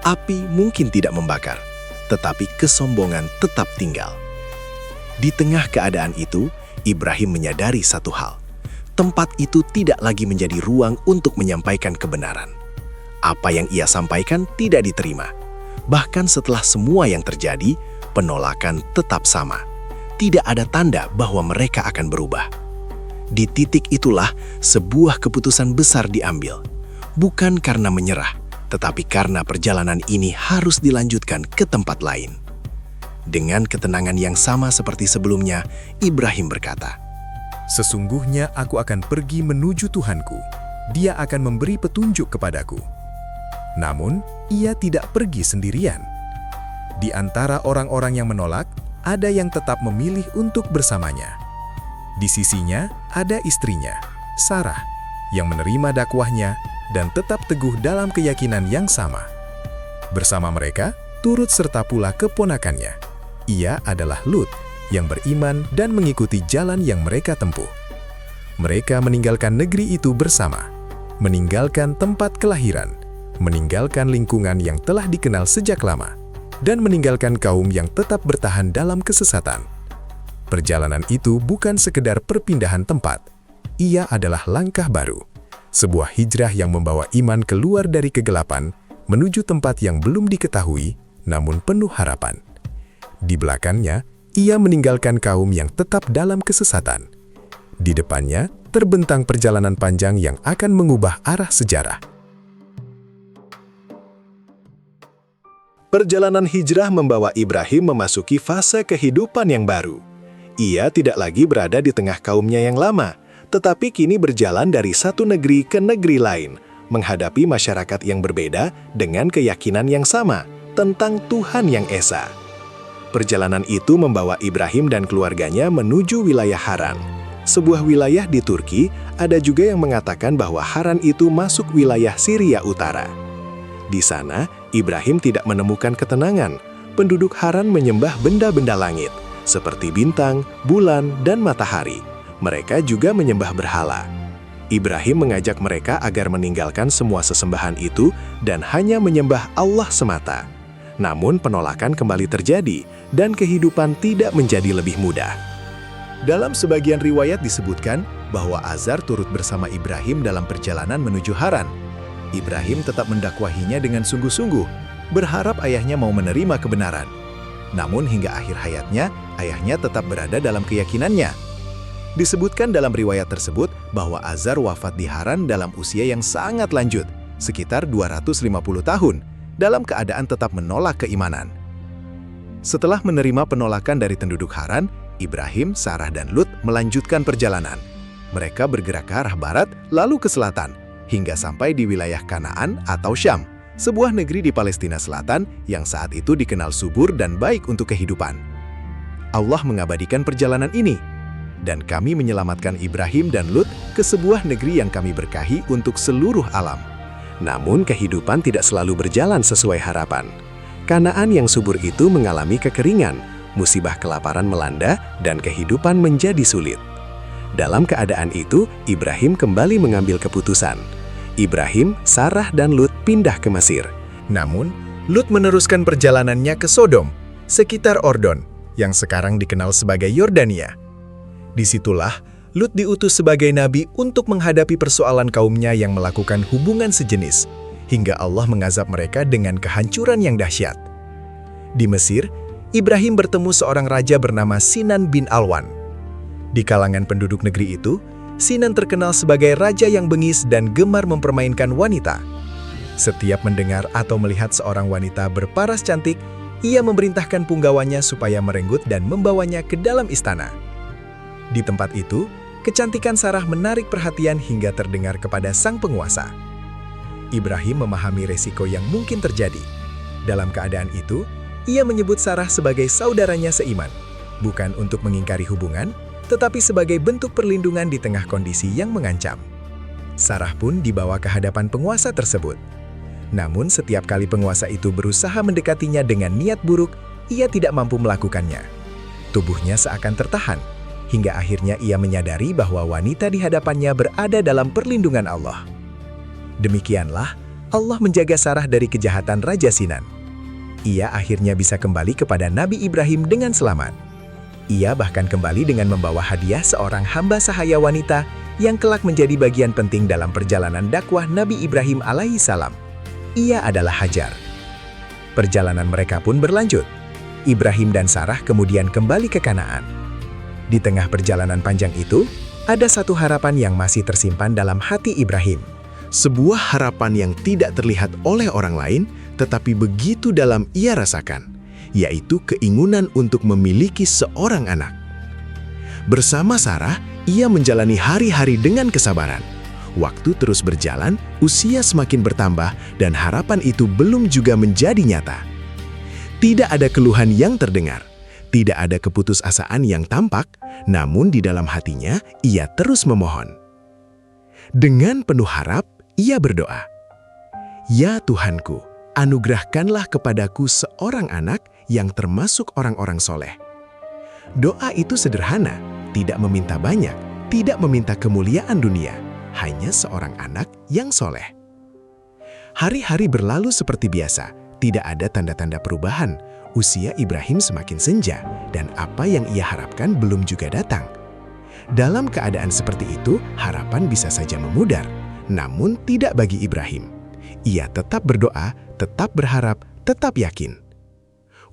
api mungkin tidak membakar, tetapi kesombongan tetap tinggal. Di tengah keadaan itu, Ibrahim menyadari satu hal. Tempat itu tidak lagi menjadi ruang untuk menyampaikan kebenaran. Apa yang ia sampaikan tidak diterima. Bahkan setelah semua yang terjadi, penolakan tetap sama. Tidak ada tanda bahwa mereka akan berubah. Di titik itulah sebuah keputusan besar diambil. Bukan karena menyerah, tetapi karena perjalanan ini harus dilanjutkan ke tempat lain. Dengan ketenangan yang sama seperti sebelumnya, Ibrahim berkata, "Sesungguhnya aku akan pergi menuju Tuhanku. Dia akan memberi petunjuk kepadaku." Namun, ia tidak pergi sendirian. Di antara orang-orang yang menolak, ada yang tetap memilih untuk bersamanya. Di sisinya ada istrinya, Sarah, yang menerima dakwahnya dan tetap teguh dalam keyakinan yang sama. Bersama mereka, turut serta pula keponakannya. Ia adalah Lut, yang beriman dan mengikuti jalan yang mereka tempuh. Mereka meninggalkan negeri itu bersama, meninggalkan tempat kelahiran, meninggalkan lingkungan yang telah dikenal sejak lama, dan meninggalkan kaum yang tetap bertahan dalam kesesatan. Perjalanan itu bukan sekedar perpindahan tempat, ia adalah langkah baru, sebuah hijrah yang membawa iman keluar dari kegelapan menuju tempat yang belum diketahui, namun penuh harapan. Di belakangnya, ia meninggalkan kaum yang tetap dalam kesesatan. Di depannya, terbentang perjalanan panjang yang akan mengubah arah sejarah. Perjalanan hijrah membawa Ibrahim memasuki fase kehidupan yang baru. Ia tidak lagi berada di tengah kaumnya yang lama, tetapi kini berjalan dari satu negeri ke negeri lain, menghadapi masyarakat yang berbeda dengan keyakinan yang sama tentang Tuhan yang Esa. Perjalanan itu membawa Ibrahim dan keluarganya menuju wilayah Haran. Sebuah wilayah di Turki, ada juga yang mengatakan bahwa Haran itu masuk wilayah Syria Utara. Di sana, Ibrahim tidak menemukan ketenangan. Penduduk Haran menyembah benda-benda langit, seperti bintang, bulan, dan matahari. Mereka juga menyembah berhala. Ibrahim mengajak mereka agar meninggalkan semua sesembahan itu dan hanya menyembah Allah semata. Namun penolakan kembali terjadi dan kehidupan tidak menjadi lebih mudah. Dalam sebagian riwayat disebutkan bahwa Azar turut bersama Ibrahim dalam perjalanan menuju Haran. Ibrahim tetap mendakwahinya dengan sungguh-sungguh, berharap ayahnya mau menerima kebenaran. Namun hingga akhir hayatnya, ayahnya tetap berada dalam keyakinannya. Disebutkan dalam riwayat tersebut bahwa Azar wafat di Haran dalam usia yang sangat lanjut, sekitar 250 tahun, dalam keadaan tetap menolak keimanan. Setelah menerima penolakan dari penduduk Haran, Ibrahim, Sarah, dan Lut melanjutkan perjalanan. Mereka bergerak ke arah barat, lalu ke selatan, hingga sampai di wilayah Kanaan atau Syam, sebuah negeri di Palestina Selatan yang saat itu dikenal subur dan baik untuk kehidupan. Allah mengabadikan perjalanan ini, dan kami menyelamatkan Ibrahim dan Lut ke sebuah negeri yang kami berkahi untuk seluruh alam. Namun kehidupan tidak selalu berjalan sesuai harapan. Kanaan yang subur itu mengalami kekeringan, musibah kelaparan melanda, dan kehidupan menjadi sulit. Dalam keadaan itu, Ibrahim kembali mengambil keputusan. Ibrahim, Sarah, dan Lut pindah ke Mesir. Namun, Lut meneruskan perjalanannya ke Sodom, sekitar Ordon, yang sekarang dikenal sebagai Yordania. Disitulah, Lut diutus sebagai nabi untuk menghadapi persoalan kaumnya yang melakukan hubungan sejenis, hingga Allah mengazab mereka dengan kehancuran yang dahsyat. Di Mesir, Ibrahim bertemu seorang raja bernama Sinan bin Alwan. Di kalangan penduduk negeri itu, Sinan terkenal sebagai raja yang bengis dan gemar mempermainkan wanita. Setiap mendengar atau melihat seorang wanita berparas cantik, ia memerintahkan punggawannya supaya merenggut dan membawanya ke dalam istana. Di tempat itu, kecantikan Sarah menarik perhatian hingga terdengar kepada sang penguasa. Ibrahim memahami resiko yang mungkin terjadi. Dalam keadaan itu, ia menyebut Sarah sebagai saudaranya seiman, bukan untuk mengingkari hubungan, tetapi sebagai bentuk perlindungan di tengah kondisi yang mengancam. Sarah pun dibawa ke hadapan penguasa tersebut. Namun setiap kali penguasa itu berusaha mendekatinya dengan niat buruk, ia tidak mampu melakukannya. Tubuhnya seakan tertahan, hingga akhirnya ia menyadari bahwa wanita di hadapannya berada dalam perlindungan Allah. Demikianlah, Allah menjaga Sarah dari kejahatan Raja Sinan. Ia akhirnya bisa kembali kepada Nabi Ibrahim dengan selamat. Ia bahkan kembali dengan membawa hadiah seorang hamba sahaya wanita yang kelak menjadi bagian penting dalam perjalanan dakwah Nabi Ibrahim alaihissalam. Ia adalah Hajar. Perjalanan mereka pun berlanjut. Ibrahim dan Sarah kemudian kembali ke Kanaan. Di tengah perjalanan panjang itu, ada satu harapan yang masih tersimpan dalam hati Ibrahim. Sebuah harapan yang tidak terlihat oleh orang lain, tetapi begitu dalam ia rasakan, yaitu keinginan untuk memiliki seorang anak. Bersama Sarah, ia menjalani hari-hari dengan kesabaran. Waktu terus berjalan, usia semakin bertambah, dan harapan itu belum juga menjadi nyata. Tidak ada keluhan yang terdengar, tidak ada keputusasaan yang tampak, namun di dalam hatinya ia terus memohon. Dengan penuh harap, ia berdoa, "Ya Tuhanku, anugerahkanlah kepadaku seorang anak yang termasuk orang-orang soleh." Doa itu sederhana, tidak meminta banyak, tidak meminta kemuliaan dunia, hanya seorang anak yang soleh. Hari-hari berlalu seperti biasa, tidak ada tanda-tanda perubahan. Usia Ibrahim semakin senja, dan apa yang ia harapkan belum juga datang. Dalam keadaan seperti itu, harapan bisa saja memudar, namun tidak bagi Ibrahim. Ia tetap berdoa, tetap berharap, tetap yakin.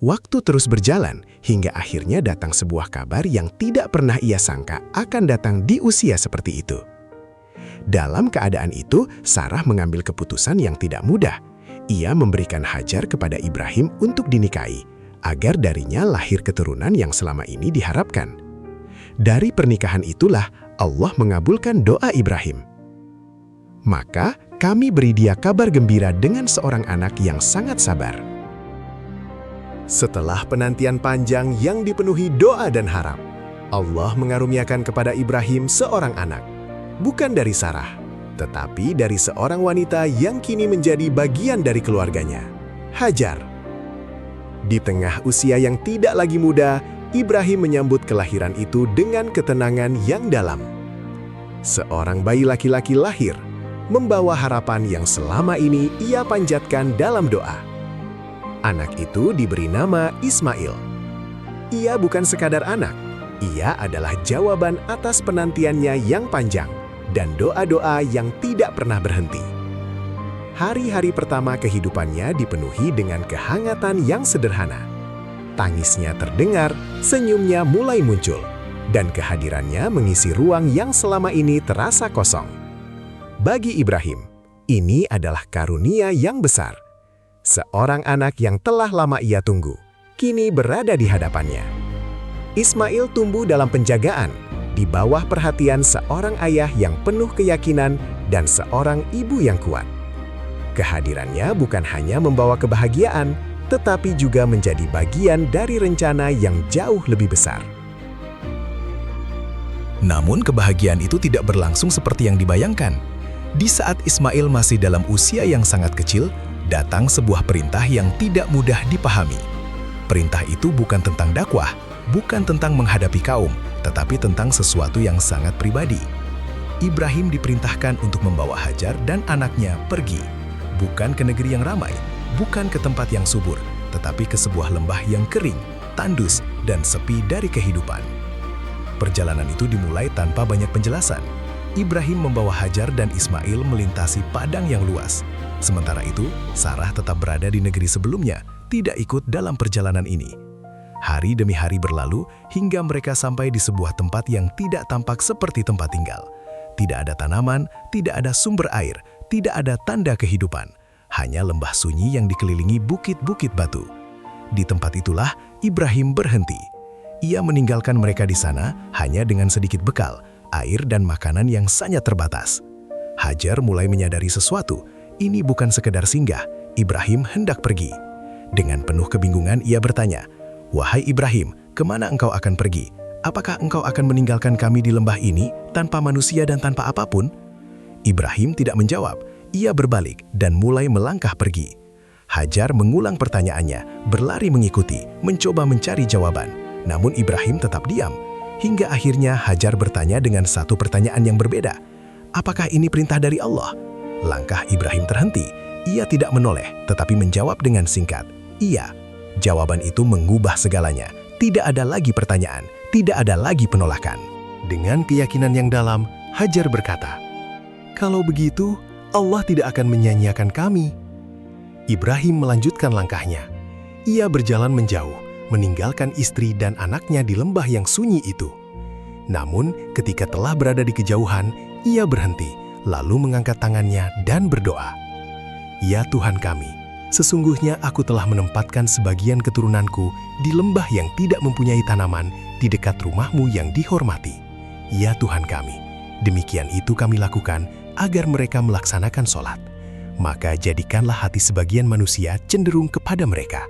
Waktu terus berjalan, hingga akhirnya datang sebuah kabar yang tidak pernah ia sangka akan datang di usia seperti itu. Dalam keadaan itu, Sarah mengambil keputusan yang tidak mudah. Ia memberikan Hajar kepada Ibrahim untuk dinikahi, agar darinya lahir keturunan yang selama ini diharapkan. Dari pernikahan itulah Allah mengabulkan doa Ibrahim. Maka, kami beri dia kabar gembira dengan seorang anak yang sangat sabar. Setelah penantian panjang yang dipenuhi doa dan harap, Allah mengaruniakan kepada Ibrahim seorang anak, bukan dari Sarah, tetapi dari seorang wanita yang kini menjadi bagian dari keluarganya, Hajar. Di tengah usia yang tidak lagi muda, Ibrahim menyambut kelahiran itu dengan ketenangan yang dalam. Seorang bayi laki-laki lahir, membawa harapan yang selama ini ia panjatkan dalam doa. Anak itu diberi nama Ismail. Ia bukan sekadar anak, ia adalah jawaban atas penantiannya yang panjang dan doa-doa yang tidak pernah berhenti. Hari-hari pertama kehidupannya dipenuhi dengan kehangatan yang sederhana. Tangisnya terdengar, senyumnya mulai muncul, dan kehadirannya mengisi ruang yang selama ini terasa kosong. Bagi Ibrahim, ini adalah karunia yang besar. Seorang anak yang telah lama ia tunggu, kini berada di hadapannya. Ismail tumbuh dalam penjagaan, di bawah perhatian seorang ayah yang penuh keyakinan dan seorang ibu yang kuat. Kehadirannya bukan hanya membawa kebahagiaan, tetapi juga menjadi bagian dari rencana yang jauh lebih besar. Namun kebahagiaan itu tidak berlangsung seperti yang dibayangkan. Di saat Ismail masih dalam usia yang sangat kecil, datang sebuah perintah yang tidak mudah dipahami. Perintah itu bukan tentang dakwah, bukan tentang menghadapi kaum, tetapi tentang sesuatu yang sangat pribadi. Ibrahim diperintahkan untuk membawa Hajar dan anaknya pergi, bukan ke negeri yang ramai, bukan ke tempat yang subur, tetapi ke sebuah lembah yang kering, tandus, dan sepi dari kehidupan. Perjalanan itu dimulai tanpa banyak penjelasan. Ibrahim membawa Hajar dan Ismail melintasi padang yang luas. Sementara itu, Sarah tetap berada di negeri sebelumnya, tidak ikut dalam perjalanan ini. Hari demi hari berlalu hingga mereka sampai di sebuah tempat yang tidak tampak seperti tempat tinggal. Tidak ada tanaman, tidak ada sumber air, tidak ada tanda kehidupan. Hanya lembah sunyi yang dikelilingi bukit-bukit batu. Di tempat itulah Ibrahim berhenti. Ia meninggalkan mereka di sana hanya dengan sedikit bekal, air dan makanan yang sangat terbatas. Hajar mulai menyadari sesuatu. Ini bukan sekedar singgah, Ibrahim hendak pergi. Dengan penuh kebingungan ia bertanya, "Wahai Ibrahim, kemana engkau akan pergi? Apakah engkau akan meninggalkan kami di lembah ini tanpa manusia dan tanpa apapun?" Ibrahim tidak menjawab, ia berbalik dan mulai melangkah pergi. Hajar mengulang pertanyaannya, berlari mengikuti, mencoba mencari jawaban. Namun Ibrahim tetap diam, hingga akhirnya Hajar bertanya dengan satu pertanyaan yang berbeda. "Apakah ini perintah dari Allah?" Langkah Ibrahim terhenti. Ia tidak menoleh, tetapi menjawab dengan singkat, "Iya." Jawaban itu mengubah segalanya. Tidak ada lagi pertanyaan, tidak ada lagi penolakan. Dengan keyakinan yang dalam, Hajar berkata, "Kalau begitu, Allah tidak akan menyia-nyiakan kami." Ibrahim melanjutkan langkahnya. Ia berjalan menjauh, meninggalkan istri dan anaknya di lembah yang sunyi itu. Namun, ketika telah berada di kejauhan, ia berhenti, lalu mengangkat tangannya dan berdoa, "Ya Tuhan kami, sesungguhnya aku telah menempatkan sebagian keturunanku di lembah yang tidak mempunyai tanaman di dekat rumah-Mu yang dihormati. Ya Tuhan kami, demikian itu kami lakukan agar mereka melaksanakan sholat. Maka jadikanlah hati sebagian manusia cenderung kepada mereka,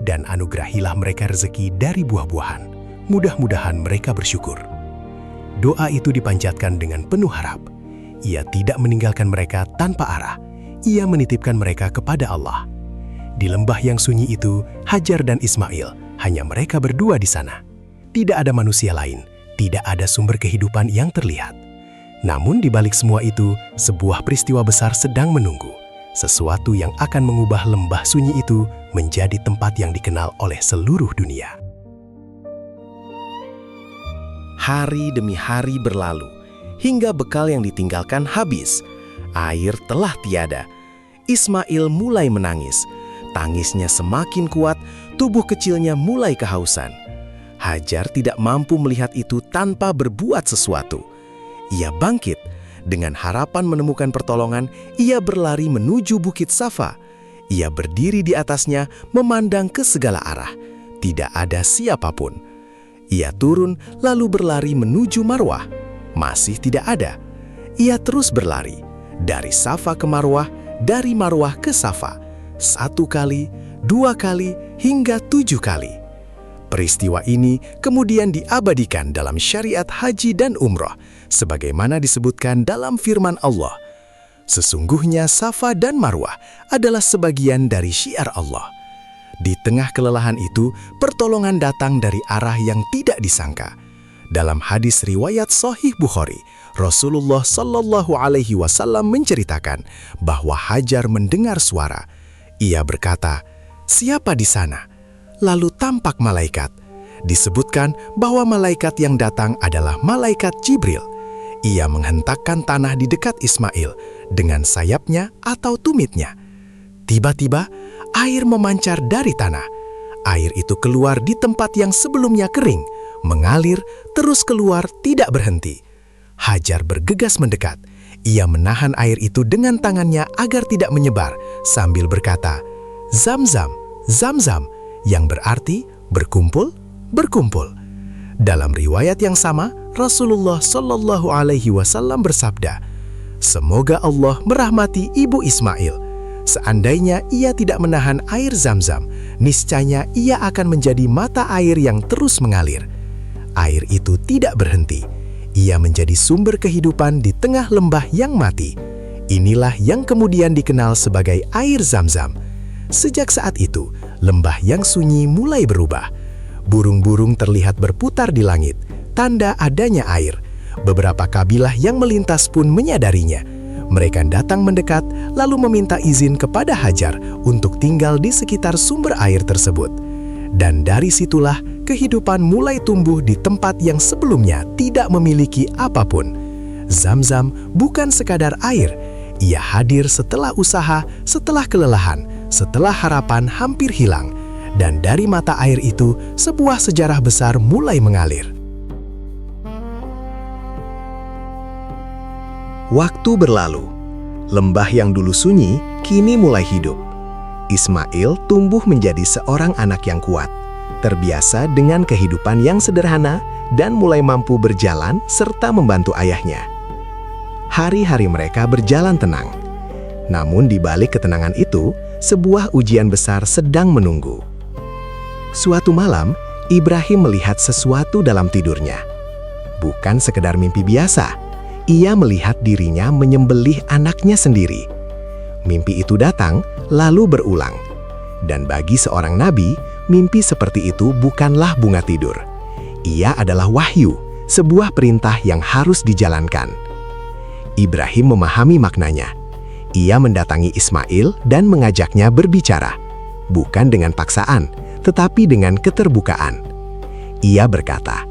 dan anugerahilah mereka rezeki dari buah-buahan. Mudah-mudahan mereka bersyukur." Doa itu dipanjatkan dengan penuh harap. Ia tidak meninggalkan mereka tanpa arah. Ia menitipkan mereka kepada Allah. Di lembah yang sunyi itu, Hajar dan Ismail, hanya mereka berdua di sana. Tidak ada manusia lain, tidak ada sumber kehidupan yang terlihat. Namun di balik semua itu, sebuah peristiwa besar sedang menunggu. Sesuatu yang akan mengubah lembah sunyi itu menjadi tempat yang dikenal oleh seluruh dunia. Hari demi hari berlalu, hingga bekal yang ditinggalkan habis. Air telah tiada. Ismail mulai menangis. Tangisnya semakin kuat, tubuh kecilnya mulai kehausan. Hajar tidak mampu melihat itu tanpa berbuat sesuatu. Ia bangkit. Dengan harapan menemukan pertolongan, ia berlari menuju Bukit Safa. Ia berdiri di atasnya, memandang ke segala arah. Tidak ada siapapun. Ia turun, lalu berlari menuju Marwah. Masih tidak ada. Ia terus berlari. Dari Safa ke Marwah, dari Marwah ke Safa. 1 kali, 2 kali, hingga 7 kali. Peristiwa ini kemudian diabadikan dalam syariat haji dan umroh, sebagaimana disebutkan dalam firman Allah. Sesungguhnya Safa dan Marwah adalah sebagian dari syiar Allah. Di tengah kelelahan itu, pertolongan datang dari arah yang tidak disangka. Dalam hadis riwayat Sahih Bukhari, Rasulullah Shallallahu Alaihi Wasallam menceritakan bahwa Hajar mendengar suara. Ia berkata, "Siapa di sana?" Lalu tampak malaikat. Disebutkan bahwa malaikat yang datang adalah malaikat Jibril. Ia menghentakkan tanah di dekat Ismail dengan sayapnya atau tumitnya. Tiba-tiba, air memancar dari tanah. Air itu keluar di tempat yang sebelumnya kering, mengalir, terus keluar tidak berhenti. Hajar bergegas mendekat. Ia menahan air itu dengan tangannya agar tidak menyebar, sambil berkata, "Zam-zam, zam-zam," yang berarti berkumpul, berkumpul. Dalam riwayat yang sama, Rasulullah Shallallahu Alaihi Wasallam bersabda, "Semoga Allah merahmati ibu Ismail. Seandainya ia tidak menahan air Zam-zam, niscaya ia akan menjadi mata air yang terus mengalir." Air itu tidak berhenti. Ia menjadi sumber kehidupan di tengah lembah yang mati. Inilah yang kemudian dikenal sebagai air Zam-zam. Sejak saat itu, lembah yang sunyi mulai berubah. Burung-burung terlihat berputar di langit, tanda adanya air. Beberapa kabilah yang melintas pun menyadarinya. Mereka datang mendekat, lalu meminta izin kepada Hajar untuk tinggal di sekitar sumber air tersebut. Dan dari situlah, kehidupan mulai tumbuh di tempat yang sebelumnya tidak memiliki apapun. Zam-zam bukan sekadar air. Ia hadir setelah usaha, setelah kelelahan, setelah harapan hampir hilang. Dan dari mata air itu, sebuah sejarah besar mulai mengalir. Waktu berlalu. Lembah yang dulu sunyi, kini mulai hidup. Ismail tumbuh menjadi seorang anak yang kuat, terbiasa dengan kehidupan yang sederhana, dan mulai mampu berjalan serta membantu ayahnya. Hari-hari mereka berjalan tenang. Namun di balik ketenangan itu, sebuah ujian besar sedang menunggu. Suatu malam, Ibrahim melihat sesuatu dalam tidurnya. Bukan sekedar mimpi biasa, ia melihat dirinya menyembelih anaknya sendiri. Mimpi itu datang, lalu berulang. Dan bagi seorang nabi, mimpi seperti itu bukanlah bunga tidur. Ia adalah wahyu, sebuah perintah yang harus dijalankan. Ibrahim memahami maknanya. Ia mendatangi Ismail dan mengajaknya berbicara, bukan dengan paksaan, tetapi dengan keterbukaan. Ia berkata,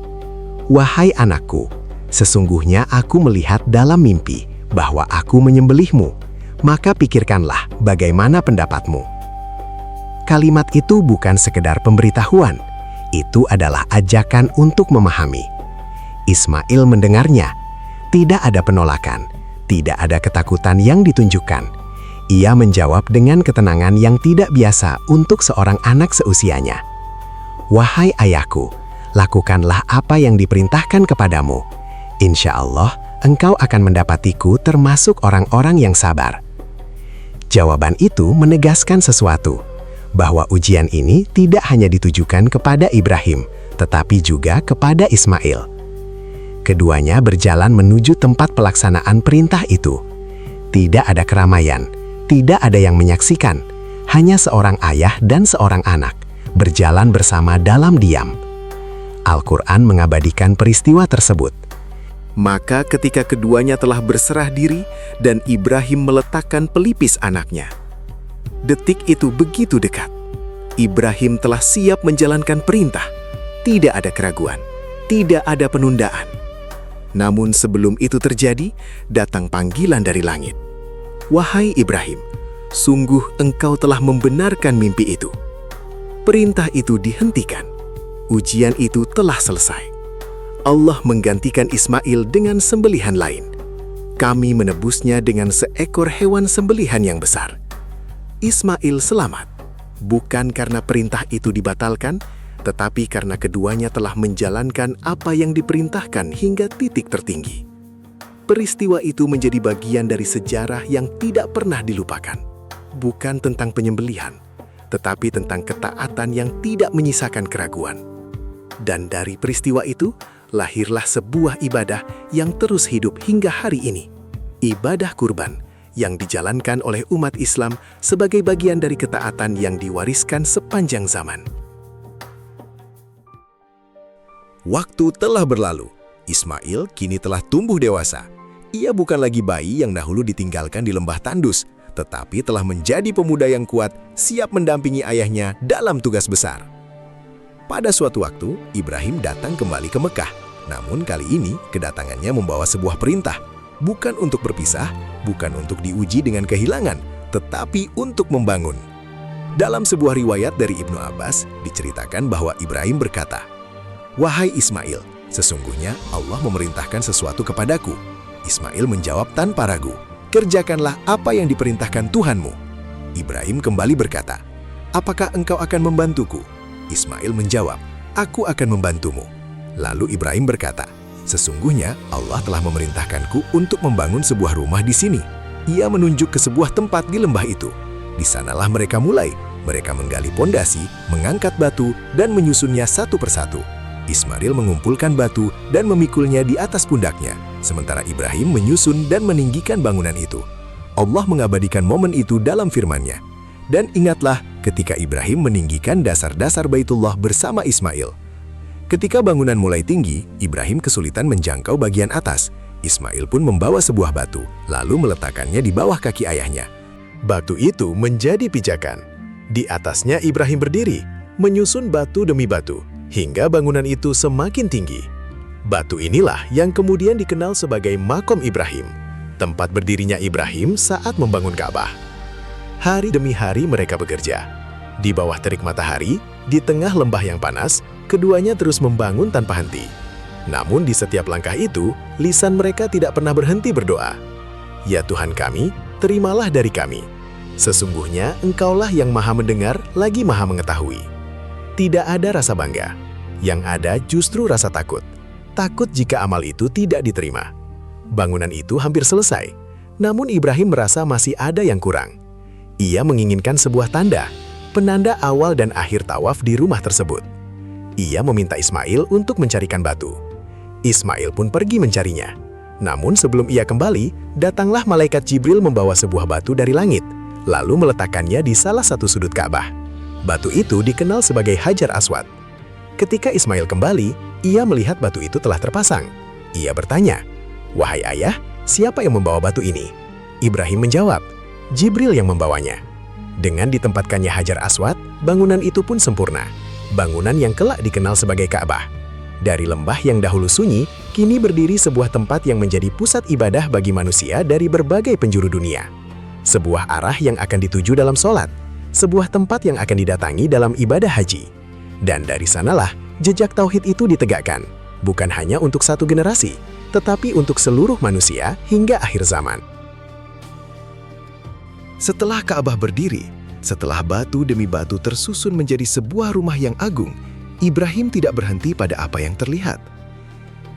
"Wahai anakku, sesungguhnya aku melihat dalam mimpi bahwa aku menyembelihmu. Maka pikirkanlah bagaimana pendapatmu." Kalimat itu bukan sekedar pemberitahuan, itu adalah ajakan untuk memahami. Ismail mendengarnya. Tidak ada penolakan, tidak ada ketakutan yang ditunjukkan. Ia menjawab dengan ketenangan yang tidak biasa untuk seorang anak seusianya. "Wahai ayahku, lakukanlah apa yang diperintahkan kepadamu. Insya Allah, engkau akan mendapatiku termasuk orang-orang yang sabar." Jawaban itu menegaskan sesuatu, bahwa ujian ini tidak hanya ditujukan kepada Ibrahim, tetapi juga kepada Ismail. Keduanya berjalan menuju tempat pelaksanaan perintah itu. Tidak ada keramaian, tidak ada yang menyaksikan, hanya seorang ayah dan seorang anak berjalan bersama dalam diam. Al-Quran mengabadikan peristiwa tersebut. Maka ketika keduanya telah berserah diri dan Ibrahim meletakkan pelipis anaknya. Detik itu begitu dekat. Ibrahim telah siap menjalankan perintah. Tidak ada keraguan, tidak ada penundaan. Namun sebelum itu terjadi, datang panggilan dari langit. Wahai Ibrahim, sungguh engkau telah membenarkan mimpi itu. Perintah itu dihentikan. Ujian itu telah selesai. Allah menggantikan Ismail dengan sembelihan lain. Kami menebusnya dengan seekor hewan sembelihan yang besar. Ismail selamat, bukan karena perintah itu dibatalkan, tetapi karena keduanya telah menjalankan apa yang diperintahkan hingga titik tertinggi. Peristiwa itu menjadi bagian dari sejarah yang tidak pernah dilupakan. Bukan tentang penyembelihan, tetapi tentang ketaatan yang tidak menyisakan keraguan. Dan dari peristiwa itu, lahirlah sebuah ibadah yang terus hidup hingga hari ini. Ibadah kurban yang dijalankan oleh umat Islam sebagai bagian dari ketaatan yang diwariskan sepanjang zaman. Waktu telah berlalu. Ismail kini telah tumbuh dewasa. Ia bukan lagi bayi yang dahulu ditinggalkan di lembah tandus, tetapi telah menjadi pemuda yang kuat, siap mendampingi ayahnya dalam tugas besar. Pada suatu waktu, Ibrahim datang kembali ke Mekah. Namun kali ini, kedatangannya membawa sebuah perintah. Bukan untuk berpisah, bukan untuk diuji dengan kehilangan, tetapi untuk membangun. Dalam sebuah riwayat dari Ibnu Abbas, diceritakan bahwa Ibrahim berkata, "Wahai Ismail, sesungguhnya Allah memerintahkan sesuatu kepadaku." Ismail menjawab tanpa ragu, "Kerjakanlah apa yang diperintahkan Tuhanmu." Ibrahim kembali berkata, "Apakah engkau akan membantuku?" Ismail menjawab, "Aku akan membantumu." Lalu Ibrahim berkata, "Sesungguhnya Allah telah memerintahkanku untuk membangun sebuah rumah di sini." Ia menunjuk ke sebuah tempat di lembah itu. Di sanalah mereka mulai. Mereka menggali pondasi, mengangkat batu, dan menyusunnya satu persatu. Ismail mengumpulkan batu dan memikulnya di atas pundaknya, sementara Ibrahim menyusun dan meninggikan bangunan itu. Allah mengabadikan momen itu dalam firman-Nya. Dan ingatlah ketika Ibrahim meninggikan dasar-dasar Baitullah bersama Ismail. Ketika bangunan mulai tinggi, Ibrahim kesulitan menjangkau bagian atas. Ismail pun membawa sebuah batu, lalu meletakkannya di bawah kaki ayahnya. Batu itu menjadi pijakan. Di atasnya Ibrahim berdiri, menyusun batu demi batu, hingga bangunan itu semakin tinggi. Batu inilah yang kemudian dikenal sebagai Makom Ibrahim, tempat berdirinya Ibrahim saat membangun Ka'bah. Hari demi hari mereka bekerja. Di bawah terik matahari, di tengah lembah yang panas, keduanya terus membangun tanpa henti. Namun di setiap langkah itu, lisan mereka tidak pernah berhenti berdoa. "Ya Tuhan kami, terimalah dari kami. Sesungguhnya Engkaulah yang maha mendengar lagi maha mengetahui." Tidak ada rasa bangga. Yang ada justru rasa takut. Takut jika amal itu tidak diterima. Bangunan itu hampir selesai. Namun Ibrahim merasa masih ada yang kurang. Ia menginginkan sebuah tanda, penanda awal dan akhir tawaf di rumah tersebut. Ia meminta Ismail untuk mencarikan batu. Ismail pun pergi mencarinya. Namun sebelum ia kembali, datanglah malaikat Jibril membawa sebuah batu dari langit, lalu meletakkannya di salah satu sudut Ka'bah. Batu itu dikenal sebagai Hajar Aswad. Ketika Ismail kembali, ia melihat batu itu telah terpasang. Ia bertanya, "Wahai ayah, siapa yang membawa batu ini?" Ibrahim menjawab, "Jibril yang membawanya." Dengan ditempatkannya Hajar Aswad, bangunan itu pun sempurna. Bangunan yang kelak dikenal sebagai Ka'bah. Dari lembah yang dahulu sunyi, kini berdiri sebuah tempat yang menjadi pusat ibadah bagi manusia dari berbagai penjuru dunia. Sebuah arah yang akan dituju dalam sholat. Sebuah tempat yang akan didatangi dalam ibadah haji. Dan dari sanalah, jejak tauhid itu ditegakkan. Bukan hanya untuk satu generasi, tetapi untuk seluruh manusia hingga akhir zaman. Setelah Ka'bah berdiri, setelah batu demi batu tersusun menjadi sebuah rumah yang agung, Ibrahim tidak berhenti pada apa yang terlihat.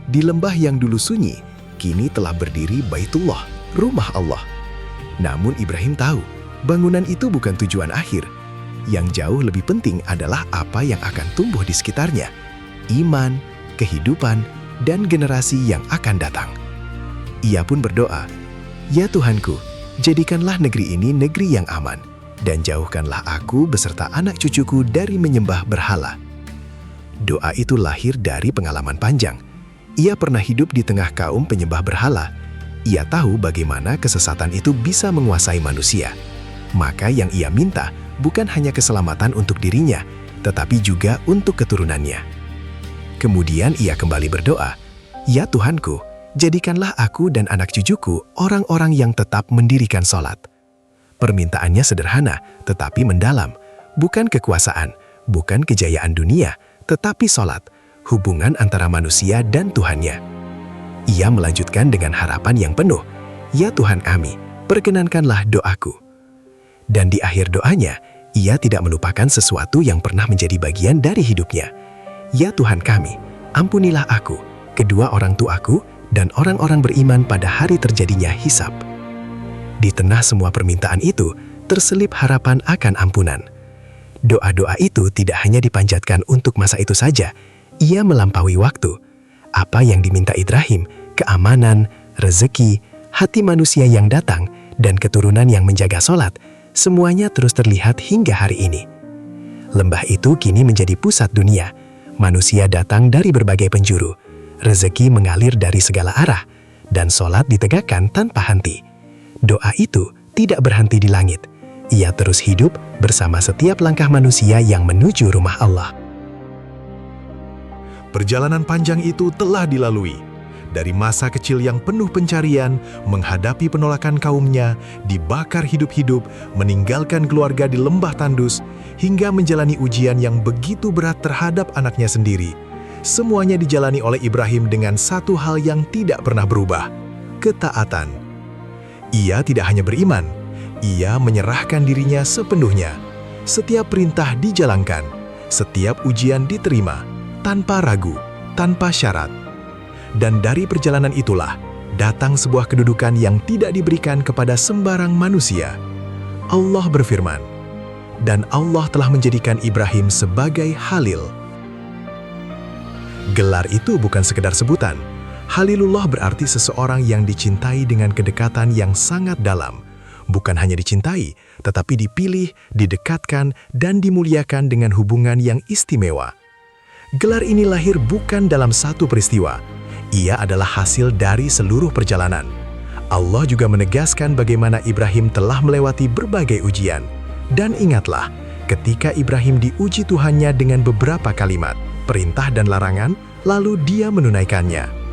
Di lembah yang dulu sunyi, kini telah berdiri Baitullah, rumah Allah. Namun Ibrahim tahu, bangunan itu bukan tujuan akhir. Yang jauh lebih penting adalah apa yang akan tumbuh di sekitarnya. Iman, kehidupan, dan generasi yang akan datang. Ia pun berdoa, "Ya Tuhanku, jadikanlah negeri ini negeri yang aman, dan jauhkanlah aku beserta anak cucuku dari menyembah berhala." Doa itu lahir dari pengalaman panjang. Ia pernah hidup di tengah kaum penyembah berhala. Ia tahu bagaimana kesesatan itu bisa menguasai manusia. Maka yang ia minta bukan hanya keselamatan untuk dirinya, tetapi juga untuk keturunannya. Kemudian ia kembali berdoa, "Ya Tuhanku, jadikanlah aku dan anak cucuku orang-orang yang tetap mendirikan sholat." Permintaannya sederhana, tetapi mendalam. Bukan kekuasaan, bukan kejayaan dunia, tetapi sholat, hubungan antara manusia dan Tuhannya. Ia melanjutkan dengan harapan yang penuh, "Ya Tuhan kami, perkenankanlah doaku." Dan di akhir doanya, ia tidak melupakan sesuatu yang pernah menjadi bagian dari hidupnya. "Ya Tuhan kami, ampunilah aku, kedua orang tuaku, dan orang-orang beriman pada hari terjadinya hisab." Di tengah semua permintaan itu, terselip harapan akan ampunan. Doa-doa itu tidak hanya dipanjatkan untuk masa itu saja, ia melampaui waktu. Apa yang diminta Ibrahim, keamanan, rezeki, hati manusia yang datang, dan keturunan yang menjaga sholat, semuanya terus terlihat hingga hari ini. Lembah itu kini menjadi pusat dunia. Manusia datang dari berbagai penjuru, rezeki mengalir dari segala arah, dan sholat ditegakkan tanpa henti. Doa itu tidak berhenti di langit. Ia terus hidup bersama setiap langkah manusia yang menuju rumah Allah. Perjalanan panjang itu telah dilalui. Dari masa kecil yang penuh pencarian, menghadapi penolakan kaumnya, dibakar hidup-hidup, meninggalkan keluarga di lembah tandus, hingga menjalani ujian yang begitu berat terhadap anaknya sendiri. Semuanya dijalani oleh Ibrahim dengan satu hal yang tidak pernah berubah, ketaatan. Ia tidak hanya beriman, ia menyerahkan dirinya sepenuhnya. Setiap perintah dijalankan, setiap ujian diterima, tanpa ragu, tanpa syarat. Dan dari perjalanan itulah, datang sebuah kedudukan yang tidak diberikan kepada sembarang manusia. Allah berfirman, "Dan Allah telah menjadikan Ibrahim sebagai Khalil." Gelar itu bukan sekedar sebutan. Khalilullah berarti seseorang yang dicintai dengan kedekatan yang sangat dalam. Bukan hanya dicintai, tetapi dipilih, didekatkan, dan dimuliakan dengan hubungan yang istimewa. Gelar ini lahir bukan dalam satu peristiwa. Ia adalah hasil dari seluruh perjalanan. Allah juga menegaskan bagaimana Ibrahim telah melewati berbagai ujian. Dan ingatlah, ketika Ibrahim diuji Tuhannya dengan beberapa kalimat, perintah dan larangan, lalu dia menunaikannya.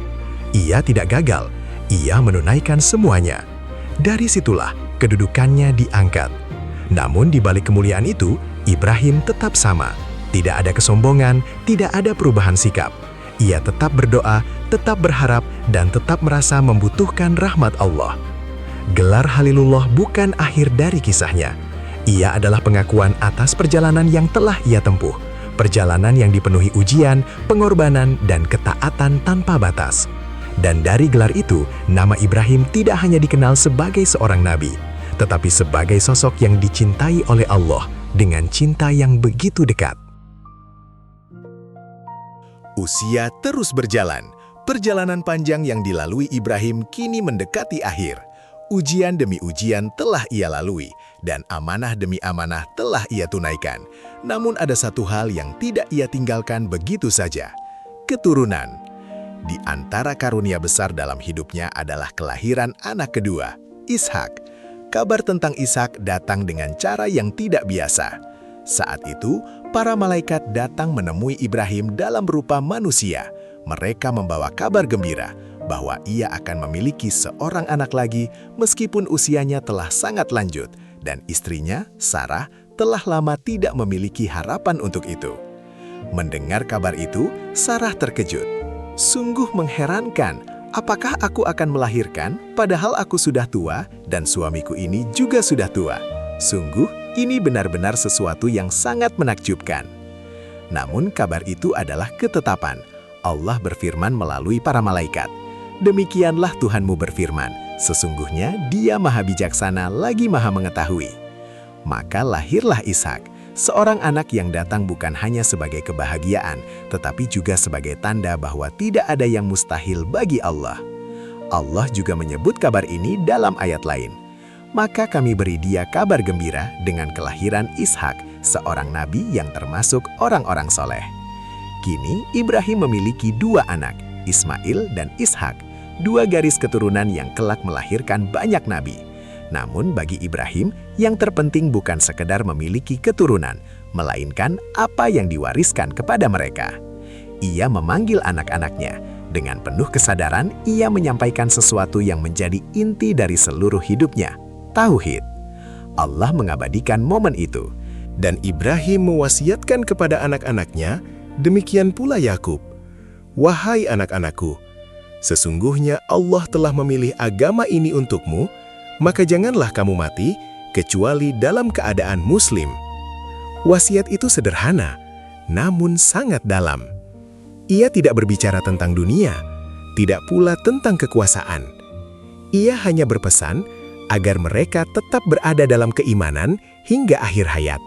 Ia tidak gagal, ia menunaikan semuanya. Dari situlah kedudukannya diangkat. Namun di balik kemuliaan itu, Ibrahim tetap sama. Tidak ada kesombongan, tidak ada perubahan sikap. Ia tetap berdoa, tetap berharap, dan tetap merasa membutuhkan rahmat Allah. Gelar Khalilullah bukan akhir dari kisahnya. Ia adalah pengakuan atas perjalanan yang telah ia tempuh. Perjalanan yang dipenuhi ujian, pengorbanan, dan ketaatan tanpa batas. Dan dari gelar itu, nama Ibrahim tidak hanya dikenal sebagai seorang nabi, tetapi sebagai sosok yang dicintai oleh Allah dengan cinta yang begitu dekat. Usia terus berjalan. Perjalanan panjang yang dilalui Ibrahim kini mendekati akhir. Ujian demi ujian telah ia lalui, dan amanah demi amanah telah ia tunaikan. Namun ada satu hal yang tidak ia tinggalkan begitu saja, keturunan. Di antara karunia besar dalam hidupnya adalah kelahiran anak kedua, Ishak. Kabar tentang Ishak datang dengan cara yang tidak biasa. Saat itu, para malaikat datang menemui Ibrahim dalam rupa manusia. Mereka membawa kabar gembira bahwa ia akan memiliki seorang anak lagi meskipun usianya telah sangat lanjut dan istrinya, Sarah, telah lama tidak memiliki harapan untuk itu. Mendengar kabar itu, Sarah terkejut. "Sungguh mengherankan, apakah aku akan melahirkan padahal aku sudah tua dan suamiku ini juga sudah tua? Sungguh, ini benar-benar sesuatu yang sangat menakjubkan." Namun kabar itu adalah ketetapan. Allah berfirman melalui para malaikat, "Demikianlah Tuhanmu berfirman, sesungguhnya Dia maha bijaksana lagi maha mengetahui." Maka lahirlah Ishak, seorang anak yang datang bukan hanya sebagai kebahagiaan, tetapi juga sebagai tanda bahwa tidak ada yang mustahil bagi Allah. Allah juga menyebut kabar ini dalam ayat lain. "Maka kami beri dia kabar gembira dengan kelahiran Ishak, seorang nabi yang termasuk orang-orang soleh." Kini Ibrahim memiliki 2 anak, Ismail dan Ishak, 2 garis keturunan yang kelak melahirkan banyak nabi. Namun bagi Ibrahim, yang terpenting bukan sekedar memiliki keturunan, melainkan apa yang diwariskan kepada mereka. Ia memanggil anak-anaknya. Dengan penuh kesadaran, ia menyampaikan sesuatu yang menjadi inti dari seluruh hidupnya, tauhid. Allah mengabadikan momen itu. Dan Ibrahim mewasiatkan kepada anak-anaknya, demikian pula Yakub. Wahai anak-anakku, sesungguhnya Allah telah memilih agama ini untukmu, maka janganlah kamu mati, kecuali dalam keadaan muslim. Wasiat itu sederhana, namun sangat dalam. Ia tidak berbicara tentang dunia, tidak pula tentang kekuasaan. Ia hanya berpesan agar mereka tetap berada dalam keimanan hingga akhir hayat.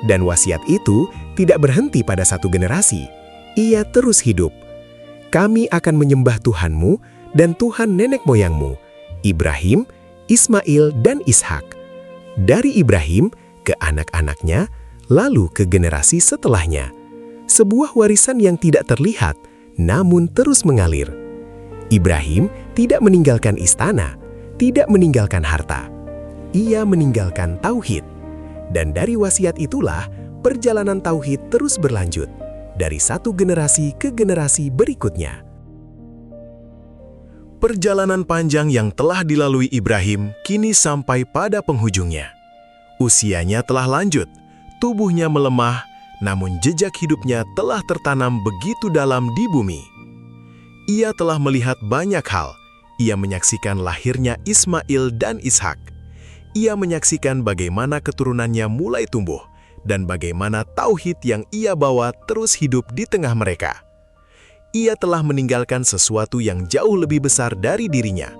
Dan wasiat itu tidak berhenti pada satu generasi. Ia terus hidup. Kami akan menyembah Tuhanmu dan Tuhan nenek moyangmu, Ibrahim, Ismail, dan Ishak. Dari Ibrahim ke anak-anaknya, lalu ke generasi setelahnya. Sebuah warisan yang tidak terlihat, namun terus mengalir. Ibrahim tidak meninggalkan istana, tidak meninggalkan harta. Ia meninggalkan tauhid. Dan dari wasiat itulah, perjalanan tauhid terus berlanjut, dari satu generasi ke generasi berikutnya. Perjalanan panjang yang telah dilalui Ibrahim kini sampai pada penghujungnya. Usianya telah lanjut, tubuhnya melemah, namun jejak hidupnya telah tertanam begitu dalam di bumi. Ia telah melihat banyak hal. Ia menyaksikan lahirnya Ismail dan Ishak. Ia menyaksikan bagaimana keturunannya mulai tumbuh, dan bagaimana tauhid yang ia bawa terus hidup di tengah mereka. Ia telah meninggalkan sesuatu yang jauh lebih besar dari dirinya.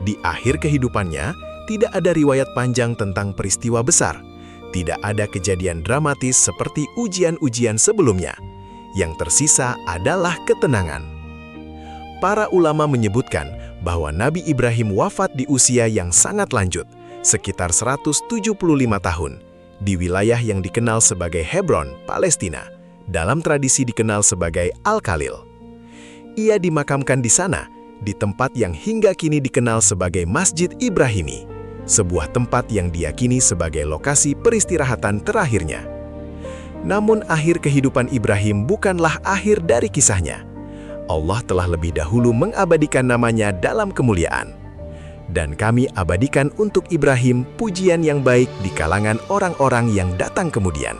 Di akhir kehidupannya, tidak ada riwayat panjang tentang peristiwa besar. Tidak ada kejadian dramatis seperti ujian-ujian sebelumnya. Yang tersisa adalah ketenangan. Para ulama menyebutkan bahwa Nabi Ibrahim wafat di usia yang sangat lanjut, sekitar 175 tahun, di wilayah yang dikenal sebagai Hebron, Palestina, dalam tradisi dikenal sebagai Al-Khalil. Ia dimakamkan di sana, di tempat yang hingga kini dikenal sebagai Masjid Ibrahimi, sebuah tempat yang diyakini sebagai lokasi peristirahatan terakhirnya. Namun akhir kehidupan Ibrahim bukanlah akhir dari kisahnya. Allah telah lebih dahulu mengabadikan namanya dalam kemuliaan. Dan kami abadikan untuk Ibrahim pujian yang baik di kalangan orang-orang yang datang kemudian.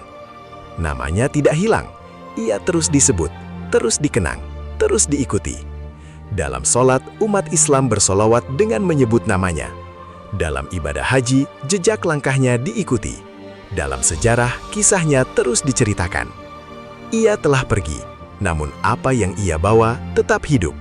Namanya tidak hilang, ia terus disebut, terus dikenang, terus diikuti. Dalam sholat, umat Islam bersolawat dengan menyebut namanya. Dalam ibadah haji, jejak langkahnya diikuti. Dalam sejarah, kisahnya terus diceritakan. Ia telah pergi, namun apa yang ia bawa tetap hidup.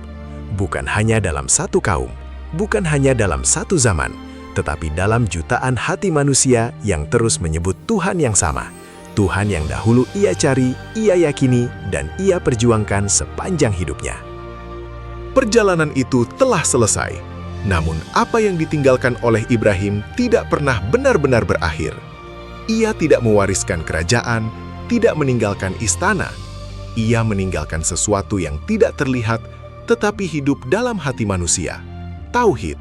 Bukan hanya dalam satu kaum, bukan hanya dalam satu zaman, tetapi dalam jutaan hati manusia yang terus menyebut Tuhan yang sama. Tuhan yang dahulu ia cari, ia yakini, dan ia perjuangkan sepanjang hidupnya. Perjalanan itu telah selesai. Namun apa yang ditinggalkan oleh Ibrahim tidak pernah benar-benar berakhir. Ia tidak mewariskan kerajaan, tidak meninggalkan istana. Ia meninggalkan sesuatu yang tidak terlihat, tetapi hidup dalam hati manusia, tauhid.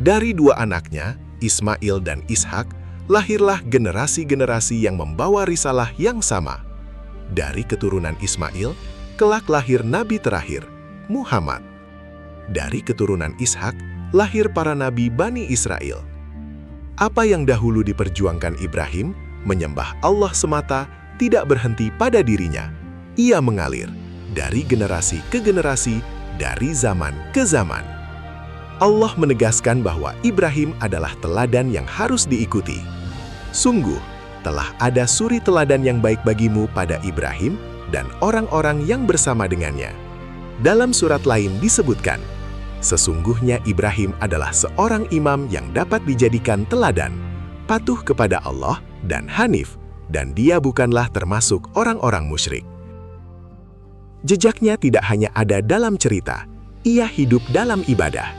Dari 2 anaknya, Ismail dan Ishak, lahirlah generasi-generasi yang membawa risalah yang sama. Dari keturunan Ismail, kelak lahir Nabi terakhir, Muhammad. Dari keturunan Ishak, lahir para nabi Bani Israel. Apa yang dahulu diperjuangkan Ibrahim, menyembah Allah semata, tidak berhenti pada dirinya. Ia mengalir dari generasi ke generasi, dari zaman ke zaman. Allah menegaskan bahwa Ibrahim adalah teladan yang harus diikuti. Sungguh, telah ada suri teladan yang baik bagimu pada Ibrahim dan orang-orang yang bersama dengannya. Dalam surat lain disebutkan, sesungguhnya Ibrahim adalah seorang imam yang dapat dijadikan teladan, patuh kepada Allah dan hanif, dan dia bukanlah termasuk orang-orang musyrik. Jejaknya tidak hanya ada dalam cerita, ia hidup dalam ibadah.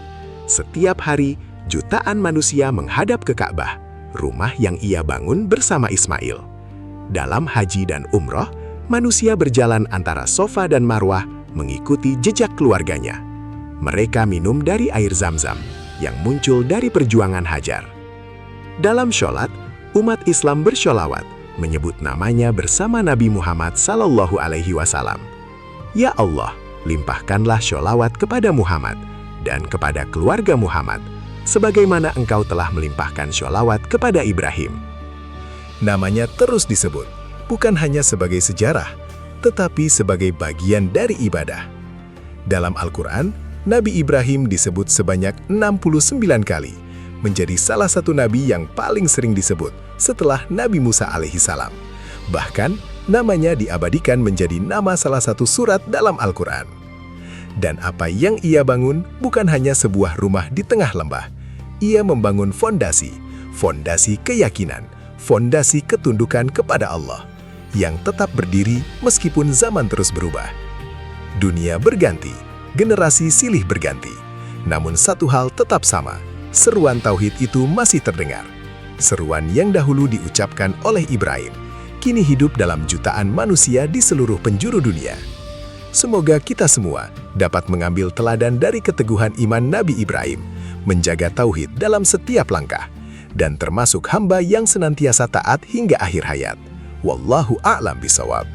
Setiap hari, jutaan manusia menghadap ke Ka'bah, rumah yang ia bangun bersama Ismail. Dalam haji dan umroh, manusia berjalan antara Safa dan Marwah mengikuti jejak keluarganya. Mereka minum dari air Zam-Zam yang muncul dari perjuangan Hajar. Dalam sholat, umat Islam bersholawat, menyebut namanya bersama Nabi Muhammad Sallallahu Alaihi Wasallam. Ya Allah, limpahkanlah sholawat kepada Muhammad dan kepada keluarga Muhammad, sebagaimana Engkau telah melimpahkan sholawat kepada Ibrahim. Namanya terus disebut, bukan hanya sebagai sejarah, tetapi sebagai bagian dari ibadah. Dalam Al-Quran, Nabi Ibrahim disebut sebanyak 69 kali, menjadi salah satu nabi yang paling sering disebut setelah Nabi Musa alaihissalam. Bahkan, namanya diabadikan menjadi nama salah satu surat dalam Al-Quran. Dan apa yang ia bangun bukan hanya sebuah rumah di tengah lembah. Ia membangun fondasi keyakinan, fondasi ketundukan kepada Allah, yang tetap berdiri meskipun zaman terus berubah. Dunia berganti, generasi silih berganti. Namun satu hal tetap sama, seruan tauhid itu masih terdengar. Seruan yang dahulu diucapkan oleh Ibrahim, kini hidup dalam jutaan manusia di seluruh penjuru dunia. Semoga kita semua dapat mengambil teladan dari keteguhan iman Nabi Ibrahim, menjaga tauhid dalam setiap langkah, dan termasuk hamba yang senantiasa taat hingga akhir hayat. Wallahu a'lam bishawab.